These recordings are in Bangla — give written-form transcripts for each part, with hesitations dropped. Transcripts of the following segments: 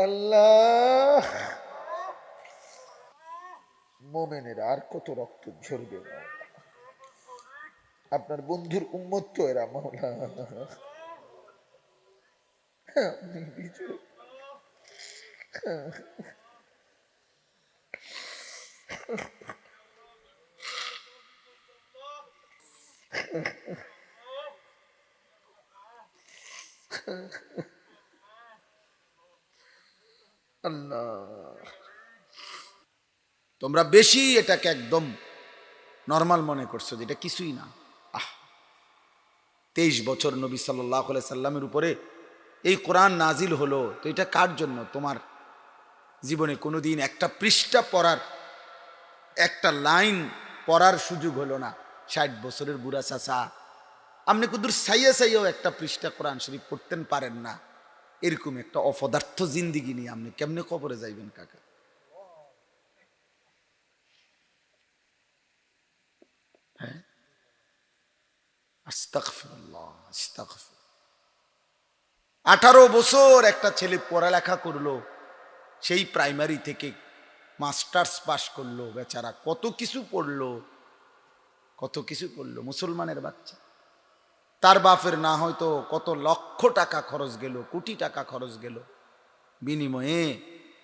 আল্লাহ, মোমেনের আর কত রক্ত ঝরবে না? আপনার বন্ধুর উম্মত তো এরা মাওলা। আপনি বিজয়। আল্লাহ, তোমরা বেশি এটাকে একদম নর্মাল মনে করছো, যেটা কিছুই না। 23 বছর নবী সাল্লাল্লাহু আলাইহি সাল্লামের উপরে এই কোরআন নাজিল হলো, তো এটা কার জন্য? তোমার জীবনে কোনোদিন একটা পৃষ্ঠা পড়ার, একটা লাইন পড়ার সুযোগ হলো না। 60 বছরের বুড়া চাচা, আপনি কুদুর সাইয়া সাইয়াও একটা পৃষ্ঠা কোরআন শরীফ পড়তেন পারেন না। এরকম একটা অপদার্থ জিন্দিগি নিয়ে আপনি কেমনে কবরে যাইবেন কাকা? হ্যাঁ, আস্তাগফিরুল্লাহ, আস্তাগফির। 18 বছর একটা ছেলে পড়ালেখা করলো, সেই প্রাইমারি থেকে মাস্টার্স পাশ করলো, বেচারা কত কিছু পড়লো, কত কিছু পড়লো, মুসলমানের বাচ্চা। তার বাপের না হয়তো কত লক্ষ টাকা খরচ গেল, কোটি টাকা খরচ গেল, বিনিময়ে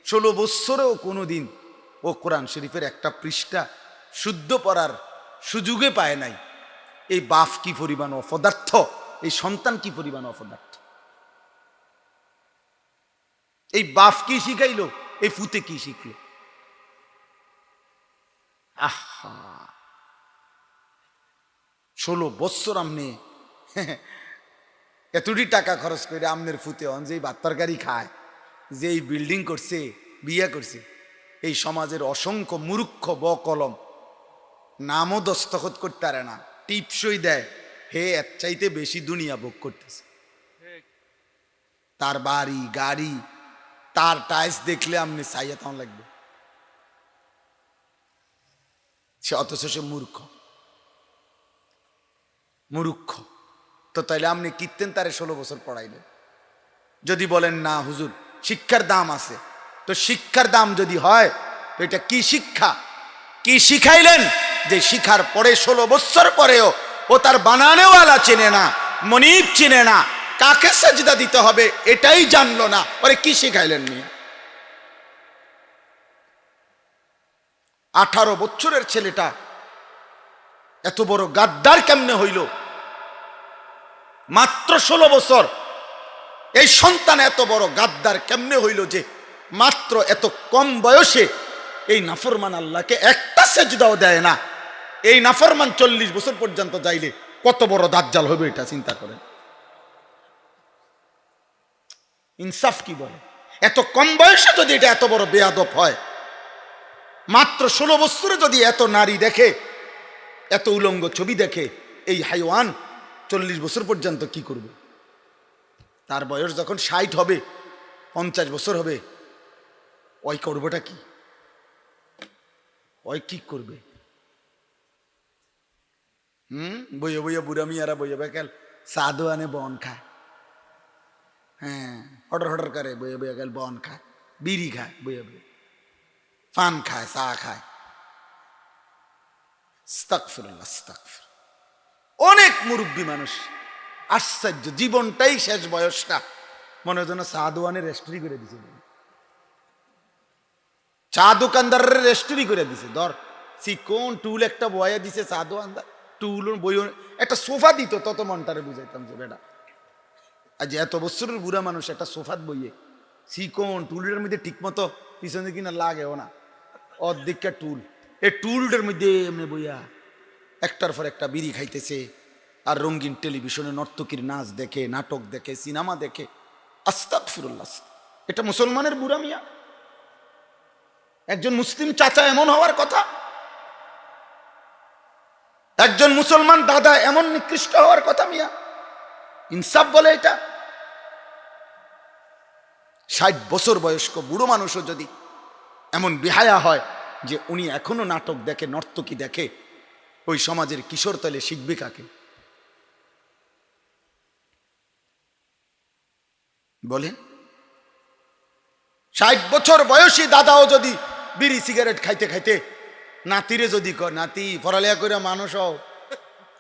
16 বছরেও কোনোদিন ও কোরআন শরীফের একটা পৃষ্ঠা শুদ্ধ পড়ার সুযোগে পায় নাই। এই বাপ কি পরিমাণ অপদার্থ, এই সন্তান কি পরিমাণ অপদার্থ। এই বাপ কি শিখাইলো, এই ফুতে কি শিখলো? আহা, 16 বছর আমনে এতটি টাকা খরচ করে আমনের ফুতে হন, যে ভাত তরকারি খায়, যে এই বিল্ডিং করছে, বিয়ে করছে, এই সমাজের অসংখ্য মূর্খ বকলম নামও দস্তখত করতে পারে না, টিপসই দেয়, হে এর চাইতে বেশি দুনিয়া ভোগ করতেছে। তার বাড়ি গাড়ি, তার টাইলস দেখলে আপনি চাইয়া তাও লাগবে, সে অথচ সে মূর্খ। মূর্খ তো তাইলে আপনি কীর্তেন তারে 16 বছর পড়াইলেন? যদি বলেন না হুজুর শিক্ষার দাম আছে, তো শিক্ষার দাম যদি হয় তো এটা কি শিক্ষা, কি শিখাইলেন যে শিখার পরে 16 বছর পরেও ও তার বানানেওয়ালা চেনে না, মনিব চেনে না, কাকে সাজদা দিতে হবে এটাই জানলো না, ওরে কি শিখাইলেন নিয়ে? 18 বছরের ছেলেটা এত বড় গাদ্দার কেমনে হইল? মাত্র 16 বছর, এই সন্তান এত বড় গাদ্দার কেমনে হইল যে মাত্র এত কম বয়সে এই নাফরমান আল্লাহকে একটা সেজদাও দেয় না। এই নাফরমান 40 বছর পর্যন্ত যাইলে কত বড় দাজ্জাল হবে এটা চিন্তা করেন। ইনসাফ কি বলে? এত কম বয়সে যদি এটা এত বড় বেয়াদব হয়, মাত্র 16 বছরে যদি এত নারী দেখে, এত উলঙ্গ ছবি দেখে, এই হাইওয়ান 40 বছর পর্যন্ত কি করবে? তার বয়স যখন 60 হবে, 50 বছর হবে, ওই করবোটা কি? ওই কি করবে? বইয়ে বইয়ে বুড়া মিয়ারা বইয়ে বেকাল সাধু আনে বন খায়, হ্যাঁ হটর হটর করে বইয়ে বইয়ে গেল বন খায়, বিড়ি খায়, বইয়ে বইয়ে পান খায়, চা খায়। আস্তাগফিরুল্লাহ, আস্তাগফির। অনেক মুরব্বী মানুষ, আশ্চর্য, জীবনটাই শেষ বয়সটা মনে হয় যেন চা দোকানে রেস্টুরি করে দিছে, চা দোকানদারের রেস্টুরি করে দিছে। ধর চিকন টুল একটা বয়া দিছে চা দোকানদার, টুল বই একটা সোফা দিত, তত মনটারে বুঝাইতাম যে বেটা আজ এত বছরের বুড়া মানুষ একটা সোফাত বইয়ে চিকন টুলের মধ্যে ঠিক মতো পিছনে কিনা লাগেও না, অর্ধেকটা টুল, এই টুলটার মধ্যে এমনি বইয়া একটার পর একটা বিড়ি খাইতেছে, আর রঙিন টেলিভিশনে নর্তকীর নাচ দেখে, নাটক দেখে, সিনেমা দেখে। আস্তাগফিরুল্লাহ, এটা মুসলমানের বুড়া মিয়া? একজন মুসলিম চাচা এমন হওয়ার কথা? একজন মুসলমান দাদা এমন নিকৃষ্ট হওয়ার কথা মিয়া? ইনসাফ বলে এটা? 60 বছর বয়স্ক বুড়ো মানুষও যদি এমন বেহায়া হয়, যে উনি এখনো নাটক দেখে, নর্তকী দেখে, ওই সমাজের কিশোর তাহলে শিখবে কাকে? বলেন। 60 বছর বয়সী দাদাও যদি বিড়ি সিগারেট খাইতে খাইতে নাতিরে যদি কয়, নাতি পড়ালেখা করে মানুষ হও,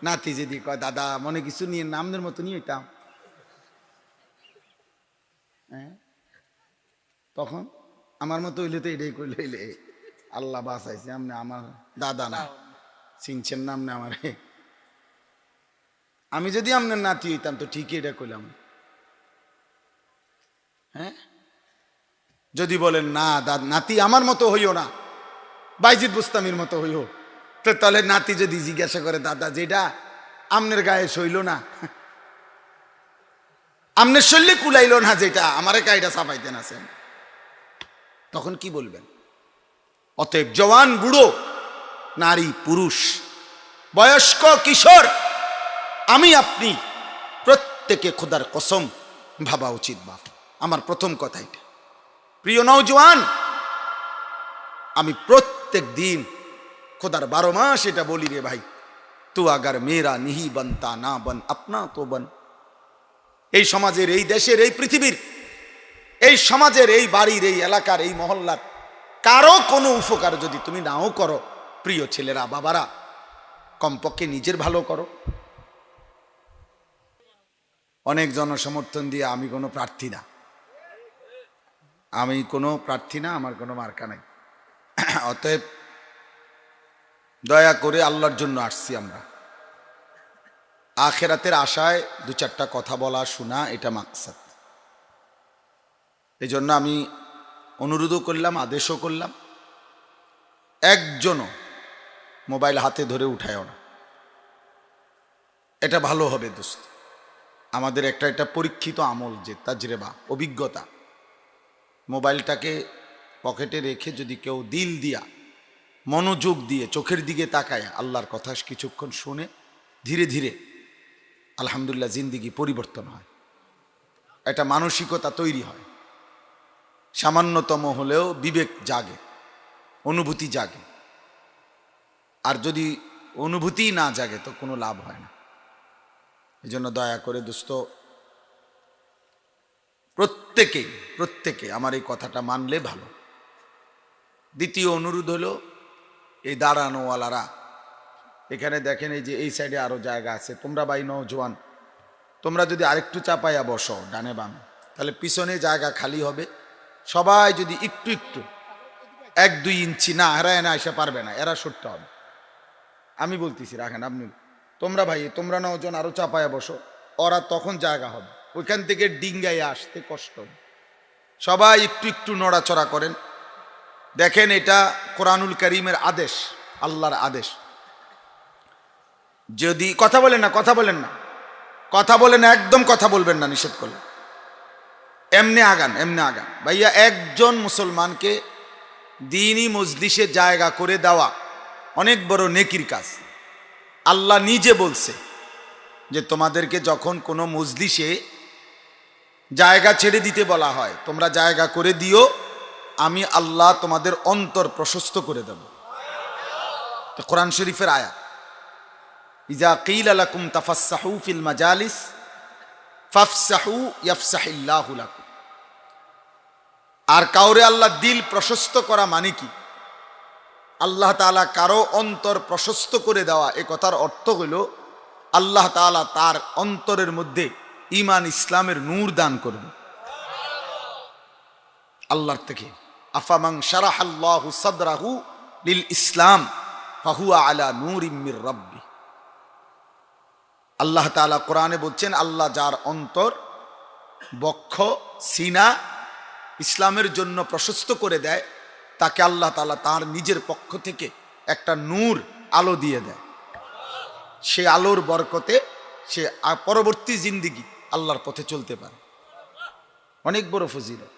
নাতি যদি কয় দাদা মনে কিছু নিয়ে নামদের মতো নিয়ে হইতাম, হ্যাঁ, তখন আমার মতো হইলে তো এটাই কইলে হইলে আল্লাহ বাঁচাইছে, আপনি আমার দাদা না, চিনছেন নাম না আমার। আমি যদি আপনার নাতি হইতাম তো ঠিকই এটা কইলাম। হ্যাঁ, যদি বলেন না নাতি আমার মতো হইও না, বাইজিদ বুস্তামির মতো হইও, তো তাহলে নাতি যদি জিজ্ঞাসা করে দাদা যেটা আমনের গায়ে সইল না, আমনের শৈলে কুলাইল না, যেটা আমারে গায়েটা চাপাইতেন আছেন, তখন কি বলবেন? অতএব জওয়ান বুড়ো, নারী পুরুষ, বয়স্ক কিশোর, আমি আপনি প্রত্যেকে খোদার কসম ভাবা উচিত। বাপ, আমার প্রথম কথা এটা। প্রিয় নওজওয়ান, আমি প্রত্যেক দিন খোদার 12 মাস এটা বলি রে ভাই, তু আগার মেরা নিহি বনতা না বন আপনা তো বন। এই সমাজের, এই দেশের, এই পৃথিবীর, এই সমাজের, এই বাড়ির, এই এলাকার, এই মহল্লার কারো কোনো উপকার যদি তুমি নাও করো, প্রিয় ছেলেরা বাবারা, কমপক্ষে নিজের ভালো করো। অনেক জনসমর্থন দিয়ে আমি কোনো প্রার্থী না, আমি কোনো প্রার্থী না, আমার কোনো মার্কা নাই। অতএব দয়া করে আল্লাহর জন্য আসছি আমরা, আখেরাতের আশায় 2-4টা কথা বলা শোনা, এটা মাকসাদ। এই জন্য আমি অনুরোধও করলাম, আদেশও করলাম, একজনও মোবাইল হাতে ধরে উঠায়ও না, এটা ভালো হবে দোস্ত। আমাদের এটা পরীক্ষিত আমল, যে তাজরেবা, অভিজ্ঞতা। মোবাইলটাকে পকেটে রেখে যদি কেউ দিল দিয়া, মনোযোগ দিয়ে, চোখের দিকে তাকায় আল্লাহর কথা কিছুক্ষণ শুনে, ধীরে ধীরে আলহামদুলিল্লাহ জিন্দিগি পরিবর্তন হয়, একটা মানসিকতা তৈরি হয়, সামান্যতম হলেও বিবেক জাগে, অনুভূতি জাগে। আর যদি অনুভূতি না জাগে তো কোনো লাভ হয় না। এই জন্য দয়া করে দোস্ত, প্রত্যেকে আমার এই কথাটা মানলে ভালো। দ্বিতীয় অনুরোধ হলো, এই দাঁড়ানোওয়ালারা এখানে দেখেন, এই যে এই সাইডে আরো জায়গা আছে, তোমরা ভাই নওজোয়ান, তোমরা যদি আরেকটু চাপাইয়া বসো ডানে বামে, তাহলে পিছনে জায়গা খালি হবে। সবাই যদি একটু 1-2 ইঞ্চি, না এরা এনে আসা পারবে না, এরা সরতে হবে। আমি বলতেছি রাখেন, আপনি তোমরা ভাই, তোমরা নওজোয়ান আরো চাপাইয়া বসো, ওরা তখন জায়গা হবে, ওইখান থেকে ডিঙ্গাইয়া আসতে কষ্ট হবে। সবাই একটু নড়াচড়া করেন। দেখেন, এটা কোরআনুল কারীমের আদেশ, আল্লাহর আদেশ। যদি কথা বলেন না, একদম কথা বলবেন না, নিষেধ করলেন। এমনি আগান ভাইয়া। একজন মুসলমানকে দ্বীনি মজলিসে জায়গা করে দেওয়া অনেক বড় নেকির কাজ। আল্লাহ নিজে বলছে যে তোমাদেরকে যখন কোনো মজলিসে জায়গা ছেড়ে দিতে বলা হয়, তোমরা জায়গা করে দিও, আমি আল্লাহ তোমাদের অন্তর প্রশস্ত করে দেব। কোরআন শরীফের আয়াত। ইজা কিলা লাকুম তাফাসসাহু ফিল মাজালিস ফাফসাহু ইয়াফসাহিল্লাহু লাকুম। আর কাউরে আল্লাহ দিল প্রশস্ত করা মানে কি? আল্লাহ তাআলা কারো অন্তর প্রশস্ত করে দেওয়া। এ কথার অর্থ হইল আল্লাহ তাআলা তার অন্তরের মধ্যে ঈমান ইসলামের নূর দান করবে আল্লাহর থেকে। আফামান শারাহাল্লাহু সাদরাহু লিল ইসলাম ফাহুয়া আলা নূরিম মির রাব্বি। আল্লাহ তাআলা কোরআনে বলছেন, আল্লাহ যার অন্তর, বক্ষ, সিনা ইসলামের জন্য প্রশস্ত করে দেয়, তাকে আল্লাহ তাআলা তার নিজের পক্ষ থেকে একটা নূর, আলো দিয়ে দেয়। সে আলোর বরকতে সে পরবর্তী জিন্দেগি আল্লাহর পথে চলতে পারে। অনেক বড় ফজিলত,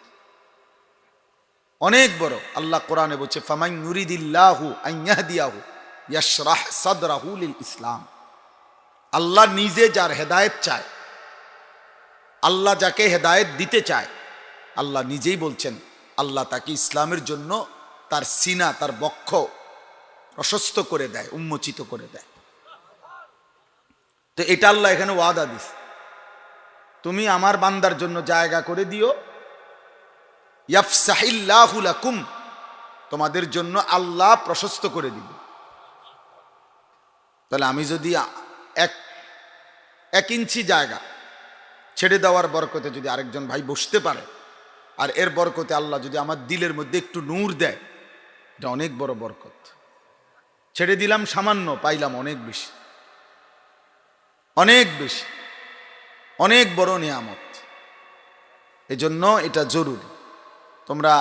অনেক বড়। আল্লাহ কোরআনে বলছে, ফামান ইউরিদিল্লাহু আন ইয়াহদিয়াহু ইয়াশরাহ সাদরাহু লিল ইসলাম। আল্লাহ নিজে যার হেদায়েত চায়, আল্লাহ যাকে হেদায়েত দিতে চায়, আল্লাহ নিজেই বলছেন আল্লাহ তাকে ইসলামের জন্য তার সিনা, তার বক্ষ প্রশস্ত করে দেয়, উন্মোচিত করে দেয়। তো এটা আল্লাহ এখানে ওয়াদা দিস, তুমি আমার বান্দার জন্য জায়গা করে দিও, ইয়াফসাহিল্লাহু লাকুম, তোমাদের জন্য আল্লাহ প্রশস্ত করে দিবে। তাহলে আমি যদি এক ইঞ্চি জায়গা ছেড়ে দেওয়ার বরকতে যদি আরেকজন ভাই বসতে পারে, আর এর বরকতে আল্লাহ যদি আমার দিলের মধ্যে একটু নূর দেয়, এটা অনেক বড় বরকত। ছেড়ে দিলাম সামান্য, পাইলাম অনেক বেশি, অনেক বেশি, অনেক বড় নিয়ামত। এজন্য এটা জরুরি। তোমরা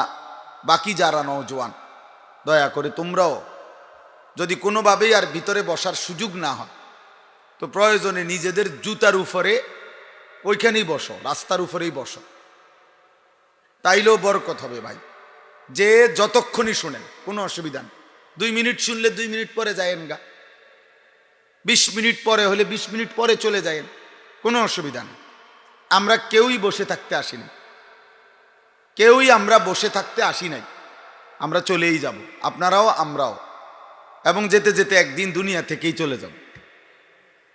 বাকি যারা নওজোয়ান, দয়া করে তোমরাও যদি কোনোভাবেই আর ভিতরে বসার সুযোগ না হয়, তো প্রয়োজনে নিজেদের জুতার উপরে ওইখানেই বসো, রাস্তার উপরেই বসো, তাইলেও বরকত হবে ভাই। যে যতক্ষণই শোনেন কোনো অসুবিধা নেই, 2 মিনিট শুনলে 2 মিনিট পরে যায়েন গা, 20 মিনিট পরে হলে 20 মিনিট পরে চলে যায়েন, কোনো অসুবিধা নেই। আমরা কেউই বসে থাকতে আসিনি, কেউই আমরা বসে থাকতে আসি নাই, আমরা চলেই যাব, আপনারাও আমরাও, এবং যেতে যেতে একদিন দুনিয়া থেকেই চলে যাব,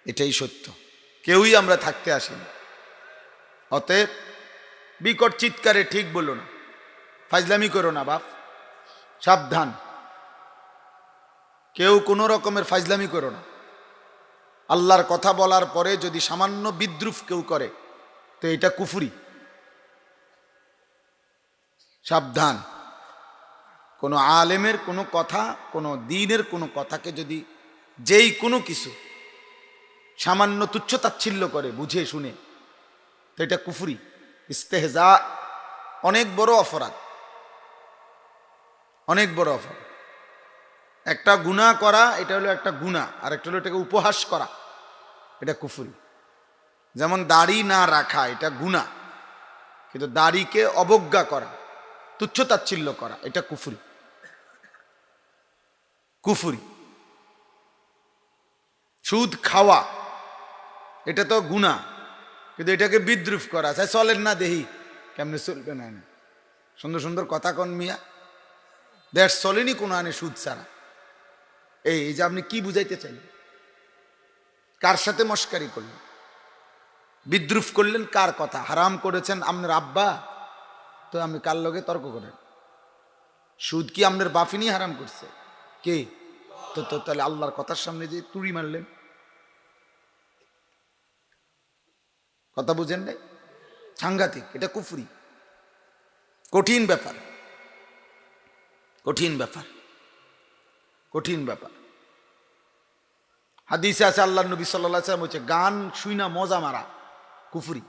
এটাই সত্য। কেউই আমরা থাকতে আসিনি। অতএব বিকট চিৎকারে ঠিক বলো না, ফাজলামি করো না বাপ, সাবধান, কেউ কোনো রকমের ফাজলামি করো না। আল্লাহর কথা বলার পরে যদি সামান্য বিদ্রুপ কেউ করে, তো এটা কুফরি, সাবধান। কোনো আলেমের কোনো কথা, কোনো দ্বীনের কোনো কথাকে যদি যেই কোনো কিছু সামান্য তুচ্ছতাচ্ছিল্য করে বুঝে শুনে, তো এটা কুফরি, ইস্তেহজা, অনেক বড় অপরাধ, অনেক বড় অপরাধ। একটা গুনাহ করা, এটা হলো একটা গুনাহ, আর একটা হলো এটাকে উপহাস করা, এটা কুফরি। যেমন দাড়ি না রাখা এটা গুনাহ, কিন্তু দাড়িকে অবজ্ঞা করা, তুচ্ছতাচ্ছিল্য করা, এটা কুফরি, কুফরি। সুদ খাওয়া এটা তো গুনাহ, কিন্তু এটাকে বিদ্রুপ করা, চাই চলেন না দেহি, কেমনে চলবে না, সুন্দর সুন্দর কথা কন মিয়া, দেশ চলেনি কোনো আনে সুদ ছাড়া। এই যে আপনি কি বুঝাইতে চাইলেন, কার সাথে মস্কারি করলেন, বিদ্রুপ করলেন, কার কথা হারাম করেছেন আপনার আব্বা, তো আপনি কার লগে তর্ক করেন? সুদ কি আপনার বাফিনি হারাম করছে? কে? তো তাহলে আল্লাহর কথার সামনে যে তুড়ি মারলেন, কথা বুঝেন নাই? সাংঘাতিক, এটা কুফরি, কঠিন ব্যাপার, কঠিন ব্যাপার, কঠিন ব্যাপার। হাদিসে আছে আল্লাহ নবী সাল্লাল্লাহু আলাইহি ওয়াসাল্লাম বলছে, গান শুইনা মজা মারা কুফরি।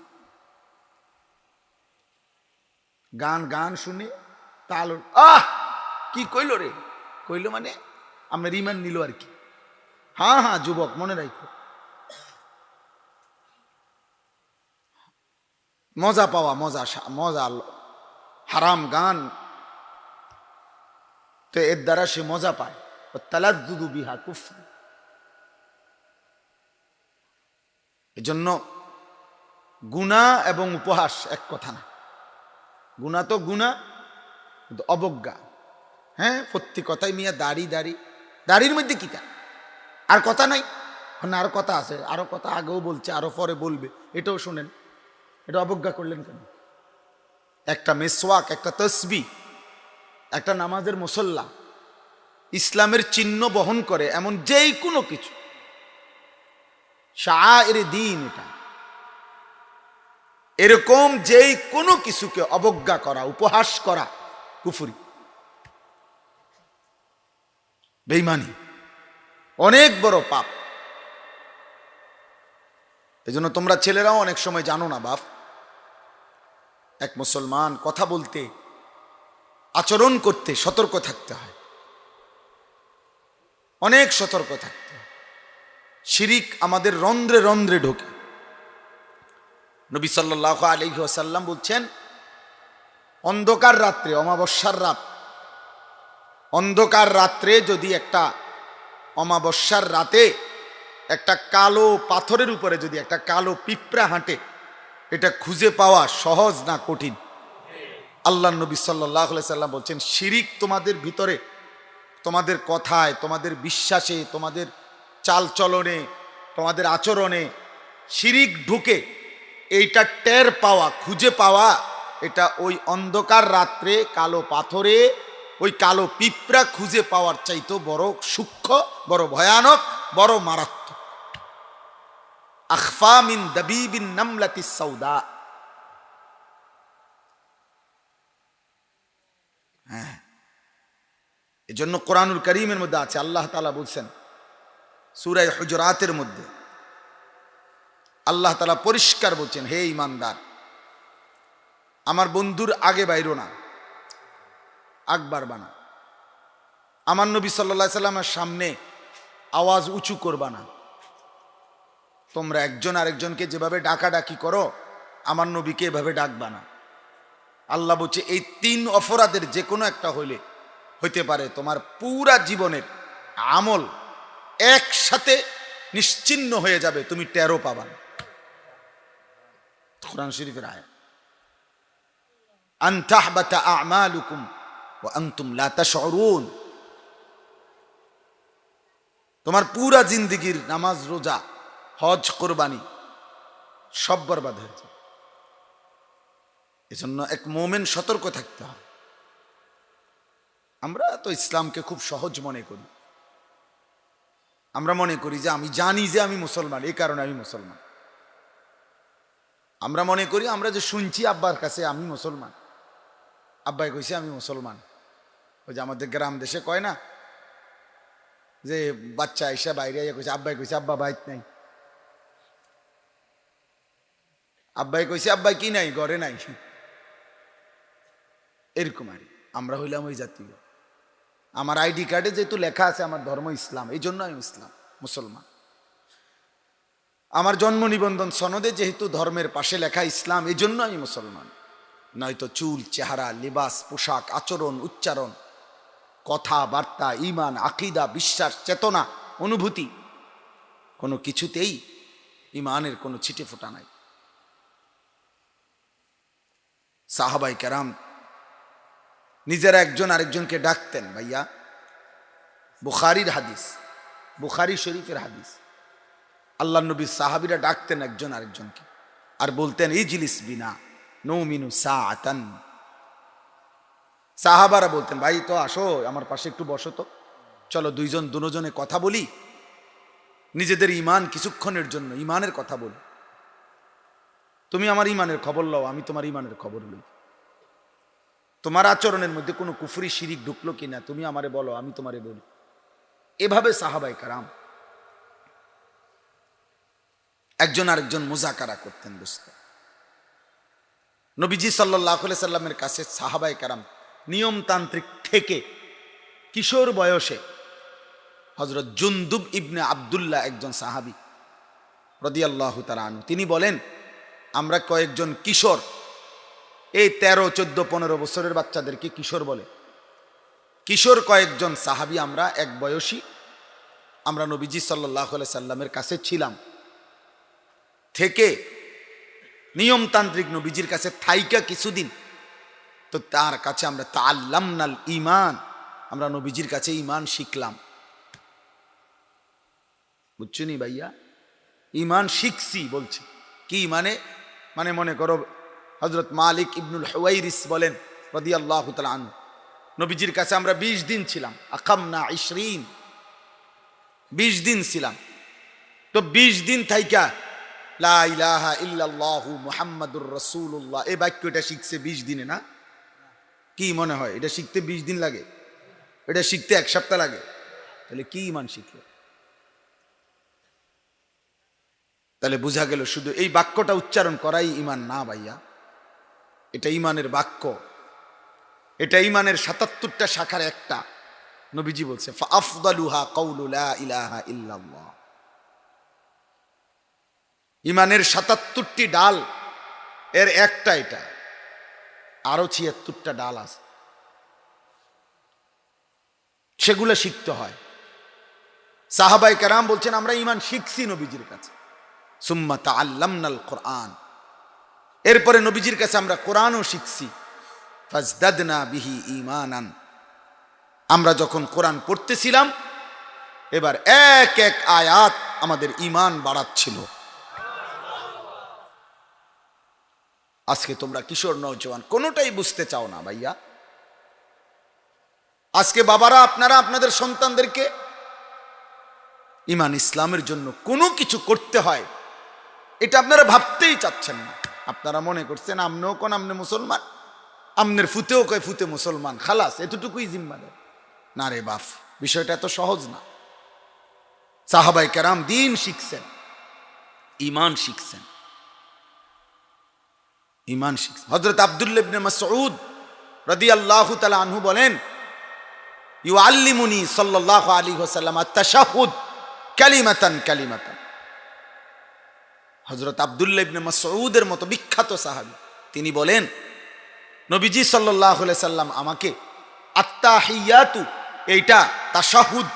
গান শুনে তাল, কি কইল রে, কইল মানে আপনার ইমান নিল আর কি। হ্যাঁ যুবক মনে রাখো, মজা পাওয়া, মজা হারাম গান, তো এর দ্বারা সে মজা পায়, তালাজ্জুদু বিহা কুফর। এজন্য গুনাহ এবং উপহাস এক কথা না। গুনাহ তো গুনাহ, কিন্তু অবজ্ঞা, হ্যাঁ প্রত্যেক কথাই মিয়া দাড়ির মধ্যে কিটা আর কথা নাই, না আর কথা আছে, আরো কথা আগেও বলছে, আরো পরে বলবে, এটাও শোনেন, এটা অবজ্ঞা করলেন কেন? একটা মেসওয়াক, একটা তসবিহ, একটা নামাজের মুসল্লা, ইসলামের চিহ্ন বহন করে এমন যেই কোনো কিছু, শাআইর দ্বীন, এটা এরকম যেই কোনো কিছুকে অবজ্ঞা করা, উপহাস করা কুফরি, বেঈমানি, অনেক বড় পাপ। এজন্য তোমরা ছেলেরাও অনেক সময় জানো না বাপ, এক মুসলমান কথা বলতে, আচরণ করতে সতর্ক থাকতে হয়, অনেক সতর্ক থাকতে হয়। শিরিক আমাদের রন্ধ্রে রন্ধ্রে ঢোকে। নবী সাল্লাল্লাহু আলাইহি ওয়াসাল্লাম বলছেন, অন্ধকার রাত্রে, অমাবস্যার রাত, অন্ধকার রাত্রে যদি একটা অমাবস্যার রাতে একটা কালো পাথরের উপরে যদি একটা কালো পিঁপড়া হাঁটে, এটা খুঁজে পাওয়া সহজ না কঠিন? আল্লাহ নবী সাল্লাল্লাহু আলাইহি সাল্লাম বলছেন, শিরিক তোমাদের ভিতরে, তোমাদের কথায়, তোমাদের বিশ্বাসে, তোমাদের চালচলনে, তোমাদের আচরণে শিরিক ঢুকে এইটা টের পাওয়া, খুঁজে পাওয়া, এটা ওই অন্ধকার রাত্রে কালো পাথরে ওই কালো পিঁপড়া খুঁজে পাওয়ার চাইতো বড় সূক্ষ্ম, বড় ভয়ানক, বড় মারাত্মক। আখফা মিন দাবিবিন নামলাতিস সাউদা। হ্যাঁ, এজন্য কোরআনুল কারীমের মধ্যে আছে, আল্লাহ তাআলা বলছেন সূরা হুজুরাতের মধ্যে, আল্লাহ তাআলা পরিষ্কার বলছেন, হে ঈমানদার, আমার বন্ধুর আগে বাইরো না, আগ বাড়বা না। আমার নবী সাল্লাল্লাহু আলাইহি সাল্লামের সামনে আওয়াজ উঁচু করবা না। তোমরা একজন আরেকজনকে যেভাবে ডাকাডাকি করো, আমার নবীকে এভাবে ডাকবা না। আল্লাহ বলছে এই 3 অপরাধের যে কোনো একটা হইতে পারে তোমার পুরা জীবনের আমল একসাথে নিশ্চিহ্ন হয়ে যাবে, তুমি টেরও পাবা না। কোরআন শরীফের আয়াত, আন তাহবাতা আমালুকুম ওয়া আনতুম লা তাশউরুন। তোমার পুরা জিন্দেগীর নামাজ, রোজা, হজ, কোরবানি সব বরবাদ হয়ে যাবে। এজন্য এক মুমিন সতর্ক থাকতে হয়। আমরা তো ইসলামকে খুব সহজ মনে করি। আমরা মনে করি যে আমি জানি যে আমি মুসলমান, এই কারণে আমি মুসলমান। আমরা মনে করি, আমরা যে শুনছি আব্বার কাছে আমি মুসলমান, আব্বাই কইছে আমি মুসলমান। ওই যে আমাদের গ্রাম দেশে কয় না যে বাচ্চা এসে বাইরে কইছে, আব্বাই কইছে আব্বা বাইত নাই, আব্বাই কইছে আব্বাই কি নাই, ঘরে নাই। এরকম আর আমরা হইলাম ওই জাতীয়। আমার আইডি কার্ডে যেহেতু লেখা আছে আমার ধর্ম ইসলাম, এই জন্য আমি ইসলাম মুসলমান। আমার জন্ম নিবন্ধন সনদে যেহেতু ধর্মের পাশে লেখা ইসলাম, এই জন্য আমি মুসলমান। নয়তো চুল, চেহারা, লিবাস, পোশাক, আচরণ, উচ্চারণ, কথাবার্তা, ঈমান, আকীদা, বিশ্বাস, চেতনা, অনুভূতি, কোনো কিছুতেই ঈমানের কোনো ছিটে ফোঁটা নাই। সাহাবায়ে কেরাম নিজেরা একজন আরেকজনকে ডাকতেন ভাইয়া। বুখারীর হাদিস, বুখারী শরীফের হাদিস, আল্লাহ নবী সাহাবীরা ডাকতেন একজন আরেকজনকে আর বলতেন ইজলিস বিনা নুমিনু সাআতান। সাহাবারা বলতেন ভাই তো আসো আমার পাশে একটু বসো তো, চলো দুজনে কথা বলি, নিজেদের ঈমান কিছুক্ষণের জন্য ঈমানের কথা বলি। তুমি আমার ঈমানের খবর লও, আমি তোমার ঈমানের খবর লই। তোমার আচরণের মধ্যে কোনো কুফরি শিরিক ঢুকলো কিনা তুমি আমারে বলো, আমি তোমারে বলি। এভাবে সাহাবায়ে কেরাম একজন আরেকজন মুজাকারা করতেন। দোস্ত, নবীজি সাল্লাল্লাহু আলাইহি সাল্লামের কাছে সাহাবায়ে কেরাম নিয়মতান্ত্রিক থেকে কিশোর বয়সে হযরত জুনদুব ইবনে আব্দুল্লাহ একজন সাহাবী রাদিয়াল্লাহু তাআলা আনহু, তিনি বলেন আমরা কয়েকজন কিশোর, এই 13, 14, 15 বছরের বাচ্চাদেরকে কিশোর বলে, কিশোর কয়েকজন সাহাবী আমরা এক বয়সী, আমরা নবীজি সাল্লাল্লাহু আলাইহি সাল্লামের কাছে ছিলাম। থেকে নিয়মতান্ত্রিক নবীজির কাছে থাইকা কিছুদিন, তো তার কাছে আমরা তাআল্লামনাল ঈমান, আমরা নবীজির কাছে ঈমান শিখলাম। বুঝছনি ভাইয়া, ঈমান শিখছি বলছি কি মানে মনে করো হযরত মালিক ইবনুল হুয়াইরিস বলেন রাদিয়াল্লাহু তাআলা আনহু, নবীজির কাছে আমরা 20 দিন ছিলাম। আকামনা 20, 20 দিন ছিলাম। তো 20 দিন থাইকা লা ইলাহা ইল্লাল্লাহু মুহাম্মাদুর রাসূলুল্লাহ এই বাক্যটা শিখছে 20 দিনে না? কি মনে হয় এটা শিখতে 20 দিন লাগে? এটা শিখতে 1 সপ্তাহ লাগে? তাহলে কি ঈমান শিখলো? তাহলে বোঝা গেল শুধু এই বাক্যটা উচ্চারণ করাই ঈমান না ভাইয়া, এটা ঈমানের বাক্য, এটা ঈমানের 77টা শাখার একটা। নবীজি বলছে ফাআফদালুহা কাউলু লা ইলাহা ইল্লাল্লাহ। ঈমানের 77টি ডাল, এর একটা এটা, আরো 76টা ডাল আছে, সেগুলো শিখতে হয়। সাহাবায়ে কেরাম বলছেন আমরা ঈমান শিখছি নবীজির কাছে। সুম্মা তাআল্লামনাল কুরআন, এরপরে নবীজির কাছে আমরা কোরআনও শিখছি। ফাজদাদনা বিহি ঈমানান। আমরা যখন কোরআন পড়তেছিলাম এবার এক এক আয়াত আমাদের ঈমান বাড়াচ্ছিল। আজকে তোমরা কিশোর নওজোয়ান কোনোটাই বুঝতে চাও না ভাইয়া। আজকে বাবারা আপনারা আপনাদের সন্তানদেরকে ঈমান ইসলামের জন্য কোনো কিছু করতে হয় এটা আপনারা ভাবতেই চাচ্ছেন না। আপনারা মনে করছেন আমনেও কোন আমনে মুসলমান, আমনের ফুতেও কয় ফুতে মুসলমান, খালাস এতটুকুই জিম্মাদার। না রে বাপ, বিষয়টা এত সহজ না। সাহাবায়ে কেরাম দ্বীন শিখছেন, ঈমান শিখছেন, ঈমান শিখছেন। হযরত আব্দুল্লাহ ইবনে মাসউদ রাদিয়াল্লাহু তাআলা আনহু বলেন, ইউআল্লিমুনি সাল্লাল্লাহু আলাইহি ওয়াসাল্লাম আত-তাশাহুদ কালিমাতান কালিমাতান। হযরত আব্দুল্লাহ ইবনে মাসউদের মতো বিখ্যাত সাহাবী, তিনি বলেন নবীজি সাল্লাল্লাহু আলাইহি সাল্লাম আমাকে আত-তাহিয়াতু, এইটা তাশাহুদ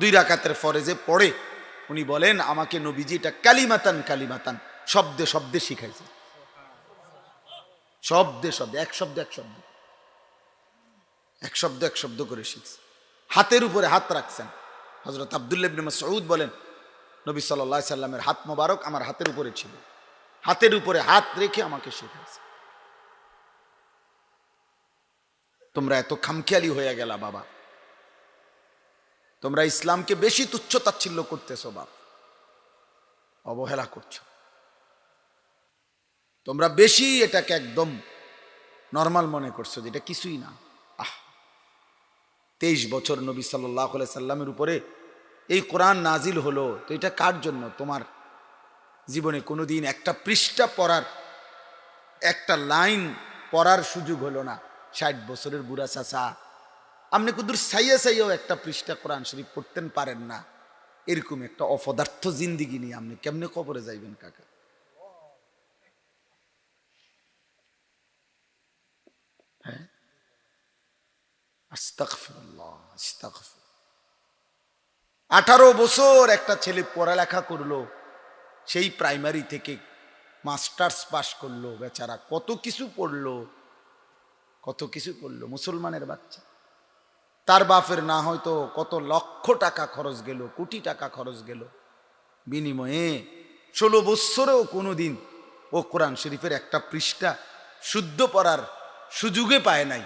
2 রাকাতের ফরজে পড়ে উনি বলেন আমাকে নবীজি এটা কালিমাতান কালিমাতান, শব্দে শব্দে শিখাইছে। শব্দে শব্দে, এক শব্দ এক শব্দ, এক শব্দ এক শব্দ করে শিখছে। হাতের উপরে হাত রাখছেন। হযরত আব্দুল্লাহ ইবনে মাসউদ বলেন নবী সাল্লাল্লাহু আলাইহি সাল্লামের হাত মোবারক আমার হাতের উপরে ছিল, হাতের উপরে হাত রেখে আমাকে শেখাইছে। তোমরা এত খামখেয়ালি হয়ে গেলা বাবা, তোমরা ইসলামকে বেশি তুচ্ছ তাচ্ছিল্য করতেছো বাপ, অবহেলা করছো। তোমরা বেশি এটাকে একদম নরমাল মনে করছো, যেটা কিছুই না। 23 বছর নবী সাল্লাল্লাহু আলাইহি সাল্লামের উপরে এই কোরআন নাজিল হলো, তো এটা কার জন্য? তোমার জীবনে কোনোদিন একটা পৃষ্ঠা পড়ার, একটা লাইন পড়ার সুযোগ হলো না। 60 বছরের বুড়া চাচা, আপনি কুদুর সাইয়া সাইয়াও একটা পৃষ্ঠা কোরআন শরীফ পড়তেন পারেন না। এরকম একটা অপদার্থ জিন্দিগি নিয়ে আপনি কেমনে কবরে যাইবেন কাকা? হ্যাঁ, আস্তাগফিরুল্লাহ আস্তাগফির। 18 বছর একটা ছেলে পড়ালেখা করলো, সেই প্রাইমারি থেকে মাস্টার্স পাস করলো, বেচারা কত কিছু পড়লো, কত কিছু পড়লো, মুসলমানের বাচ্চা। তার বাপের না হয়তো কত লক্ষ টাকা খরচ গেল, কোটি টাকা খরচ গেল, বিনিময়ে 16 বছরেও কোনোদিন ও কোরআন শরীফের একটা পৃষ্ঠা শুদ্ধ পড়ার সুযোগে পায় নাই।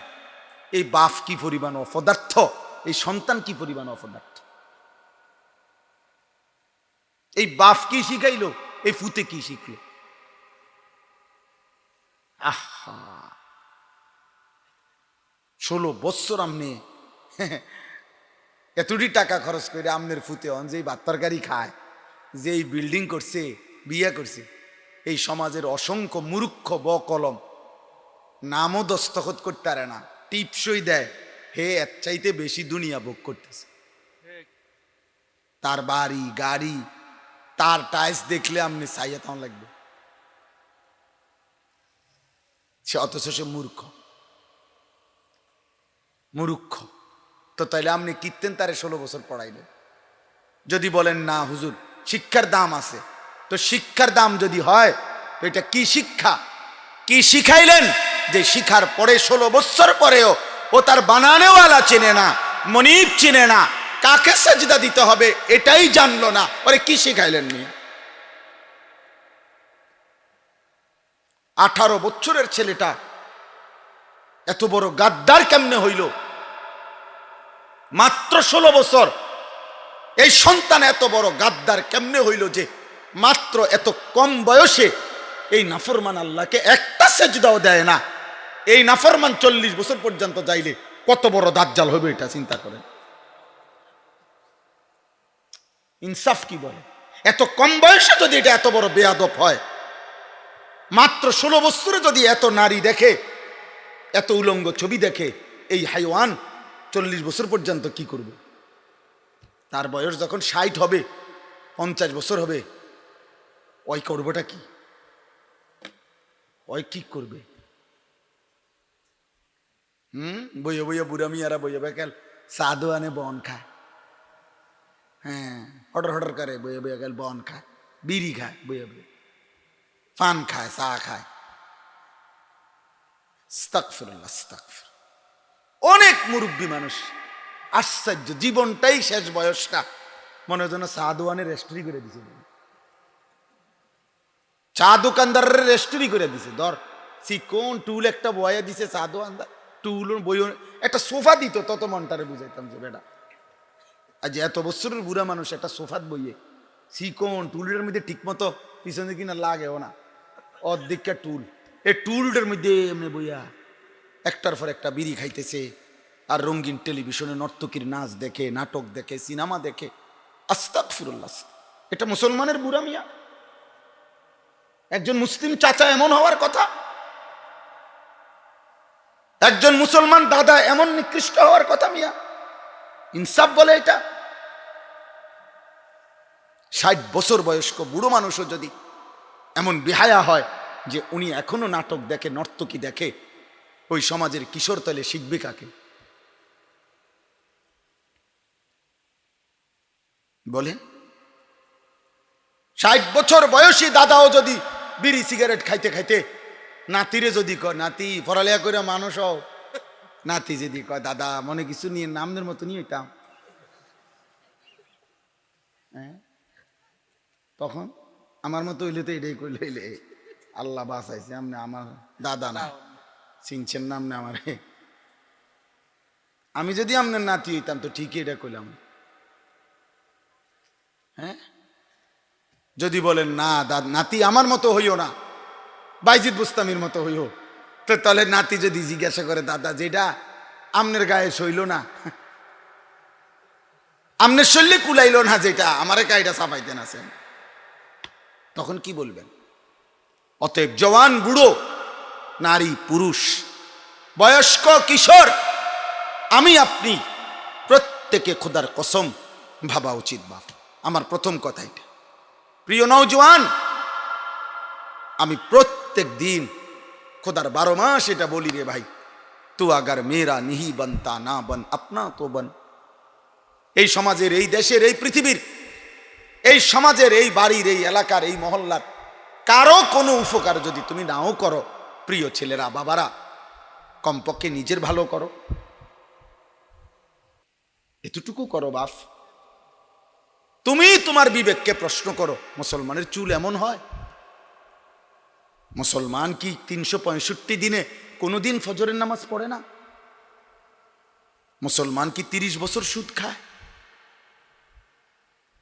এই বাপ কি পরিমাণ অপদার্থ, এই সন্তান কি পরিমাণ অপদার্থ। এই বাপ কি শিখাইলো, এই ফুতে কি শিখলো? আহা, 16 বছর আমনে এতটি টাকা খরচ করে আমনের ফুতে অন যেই ভাত তরকারি খায়, যেই বিল্ডিং করছে, বিয়ে করছে, এই সমাজের অসংখ্য মূর্খ বকলম নামও দস্তখত করতে পারে না, টিপসই দেয়, হে এর চাইতে বেশি দুনিয়া ভোগ করতেছে। তার বাড়ি গাড়ি, তার টাইলস দেখলে আপনি চাইয়া তাও লাগবে, সে অথচ সে মূর্খ। মূর্খ তো তাইলে আপনি কীর্তেন তারে 16 বছর পড়াইলেন? যদি বলেন না হুজুর শিক্ষার দাম আছে, তো শিক্ষার দাম যদি হয় তো এটা কি শিক্ষা, কি শিখাইলেন যে শিখার পরে 16 বছর পরেও ও তার বানানেওয়ালা চেনে না, মনিব চিনে না, কাকে সাজদা দিতে হবে এটাই জানলো না, ওরে কি শিখাইলেন নিয়ে? 18 বছরের ছেলেটা এত বড় গাদ্দার কেমনে হইল? মাত্র 16 বছর এই সন্তান এত বড় গাদ্দার কেমনে হইল যে মাত্র এত কম বয়সে এই নাফরমান আল্লাহকে একটা সেজদাও দেয় না। এই নাফরমান 40 বছর পর্যন্ত যাইলে কত বড় দাজ্জাল হবে এটা চিন্তা করেন। ইনসাফ কি বলে? এত কম বয়সে যদি এটা এত বড় বেয়াদব হয়, মাত্র 16 বছরে যদি এত নারী দেখে, এত উলঙ্গ ছবি দেখে, এই হাইওয়ান 40 বছর পর্যন্ত কি করবে? তার বয়স যখন 60 হবে, 50 বছর হবে, ওই করবোটা কি? ওই কি করবে? বইয়ে বইয়ে বুড়া মিয়ারা বইয়ে বেকাল সাদু আনে বন খায়, হ্যাঁ হটর হটর করে বইয়ে বইয়ে গেল বন খায়, বিড়ি খায়, বইয়ে বইয়ে পান খায়, চা খায়, আস্তাগফিরুল্লাহ, আস্তাগফির। অনেক মুরব্বী মানুষ, আশ্চর্য, জীবনটাই শেষ বয়সটা মনে হয় যেন চা দোকানের রেস্টুরি করে দিছে, চা দোকানদারের রেস্টুরি করে দিছে। ধর চিকন টুল একটা বয়া দিছে চা দোকানদার, টুল বই একটা সোফা দিত, তত মনটারে বুঝাইতাম যে বেটা আজ এত বছরের বুড়া মানুষ একটা সোফাত বইয়ে চিকন টুলের মধ্যে ঠিক মতো পিছনে কিনা লাগেও না, অর্ধেকটা টুল, এই টুলটার মধ্যে এমনি বইয়া একটার পর একটা বিড়ি খাইতেছে আর রঙিন টেলিভিশনে নর্তকীর নাচ দেখে, নাটক দেখে, সিনেমা দেখে। আস্তাগফিরুল্লাহ, এটা মুসলমানের বুড়া মিয়া? একজন মুসলিম চাচা এমন হওয়ার কথা? একজন মুসলমান দাদা এমন নিকৃষ্ট হওয়ার কথা মিয়া? ইনসাফ বলে এটা? 60 বছর বয়স্ক বুড়ো মানুষও যদি এমন বেহায়া হয় যে উনি এখনো নাটক দেখে, নর্তকী দেখে, ওই সমাজের কিশোর তাহলে শিখবে কাকে বলেন? 60 বছর বয়সী দাদাও যদি বিড়ি সিগারেট খাইতে খাইতে নাতিরে যদি কয়, নাতি পড়ালেখা করে মানুষ হও, নাতি যদি কয় দাদা মনে কিছু নিয়ে নামদের মতো নিয়ে হইতাম, হ্যাঁ, তখন আমার মতো হইলে তো এটাই কইলে হইলে আল্লাহ বাঁচাইছে, আপনি আমার দাদা না, চিনছেন নাম না আমার, আমি যদি আপনার নাতি হইতাম তো ঠিকই এটা কইলাম। হ্যাঁ, যদি বলেন না নাতি আমার মতো হইও না, বাইজিদ বুস্তামির মতো হইও, তো তাহলে নাতি যদি জিজ্ঞাসা করে দাদা যেটা আমনের গায়ে সইল না, আমনের শৈলে কুলাইল না, যেটা আমারে গায়েটা চাপাইতেন আছেন, তখন কি বলবেন? অতএব জওয়ান বুড়ো, নারী পুরুষ, বয়স্ক কিশোর, আমি আপনি প্রত্যেকে খোদার কসম ভাবা উচিত। বাপ, আমার প্রথম কথা এটা। প্রিয় নওজওয়ান, আমি প্রত্যেক দিন খোদার 12 মাস এটা বলি রে ভাই, তু আগার মেরা নিহি বনতা না বন আপনা তো বন। এই সমাজের, এই দেশের, এই পৃথিবীর, এই সমাজের, এই বাড়ির, এই এলাকার, এই মহল্লার কারো কোনো উপকার যদি তুমি নাও করো, প্রিয় ছেলেরা, বাবারা, কমপক্ষে নিজের ভালো করো, এতটুকু করো বাপ। তুমি তোমার বিবেককে প্রশ্ন করো, মুসলমানের চুল এমন হয়? মুসলমান কি 365 দিনে কোনোদিন ফজরের নামাজ পড়ে না? মুসলমান কি 30 বছর সুদ খায়?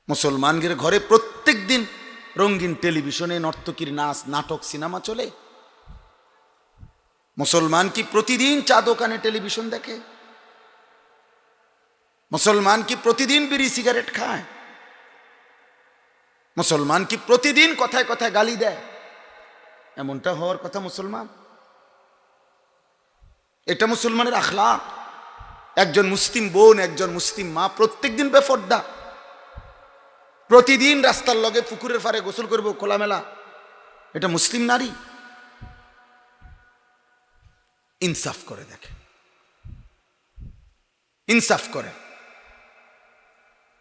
মুসলমানদের ঘরে প্রত্যেক দিন রঙিন টেলিভিশনে নর্তকীর নাচ, নাটক, সিনেমা চলে? মুসলমান কি প্রতিদিন চা দোকানে টেলিভিশন দেখে? মুসলমান কি প্রতিদিন বিড়ি সিগারেট খায়? মুসলমান কি প্রতিদিন কথায় কথায় গালি দেয়? এমনটা হওয়ার কথা মুসলমান? এটা মুসলমানের আখলাক। একজন মুসলিম বোন, একজন মুসলিম মা প্রত্যেকদিন বেপরদা, প্রতিদিন রাস্তার লগে পুকুরের পাড়ে গোসল করবো খোলামেলা, এটা মুসলিম নারী? ইনসাফ করে দেখে, ইনসাফ করে।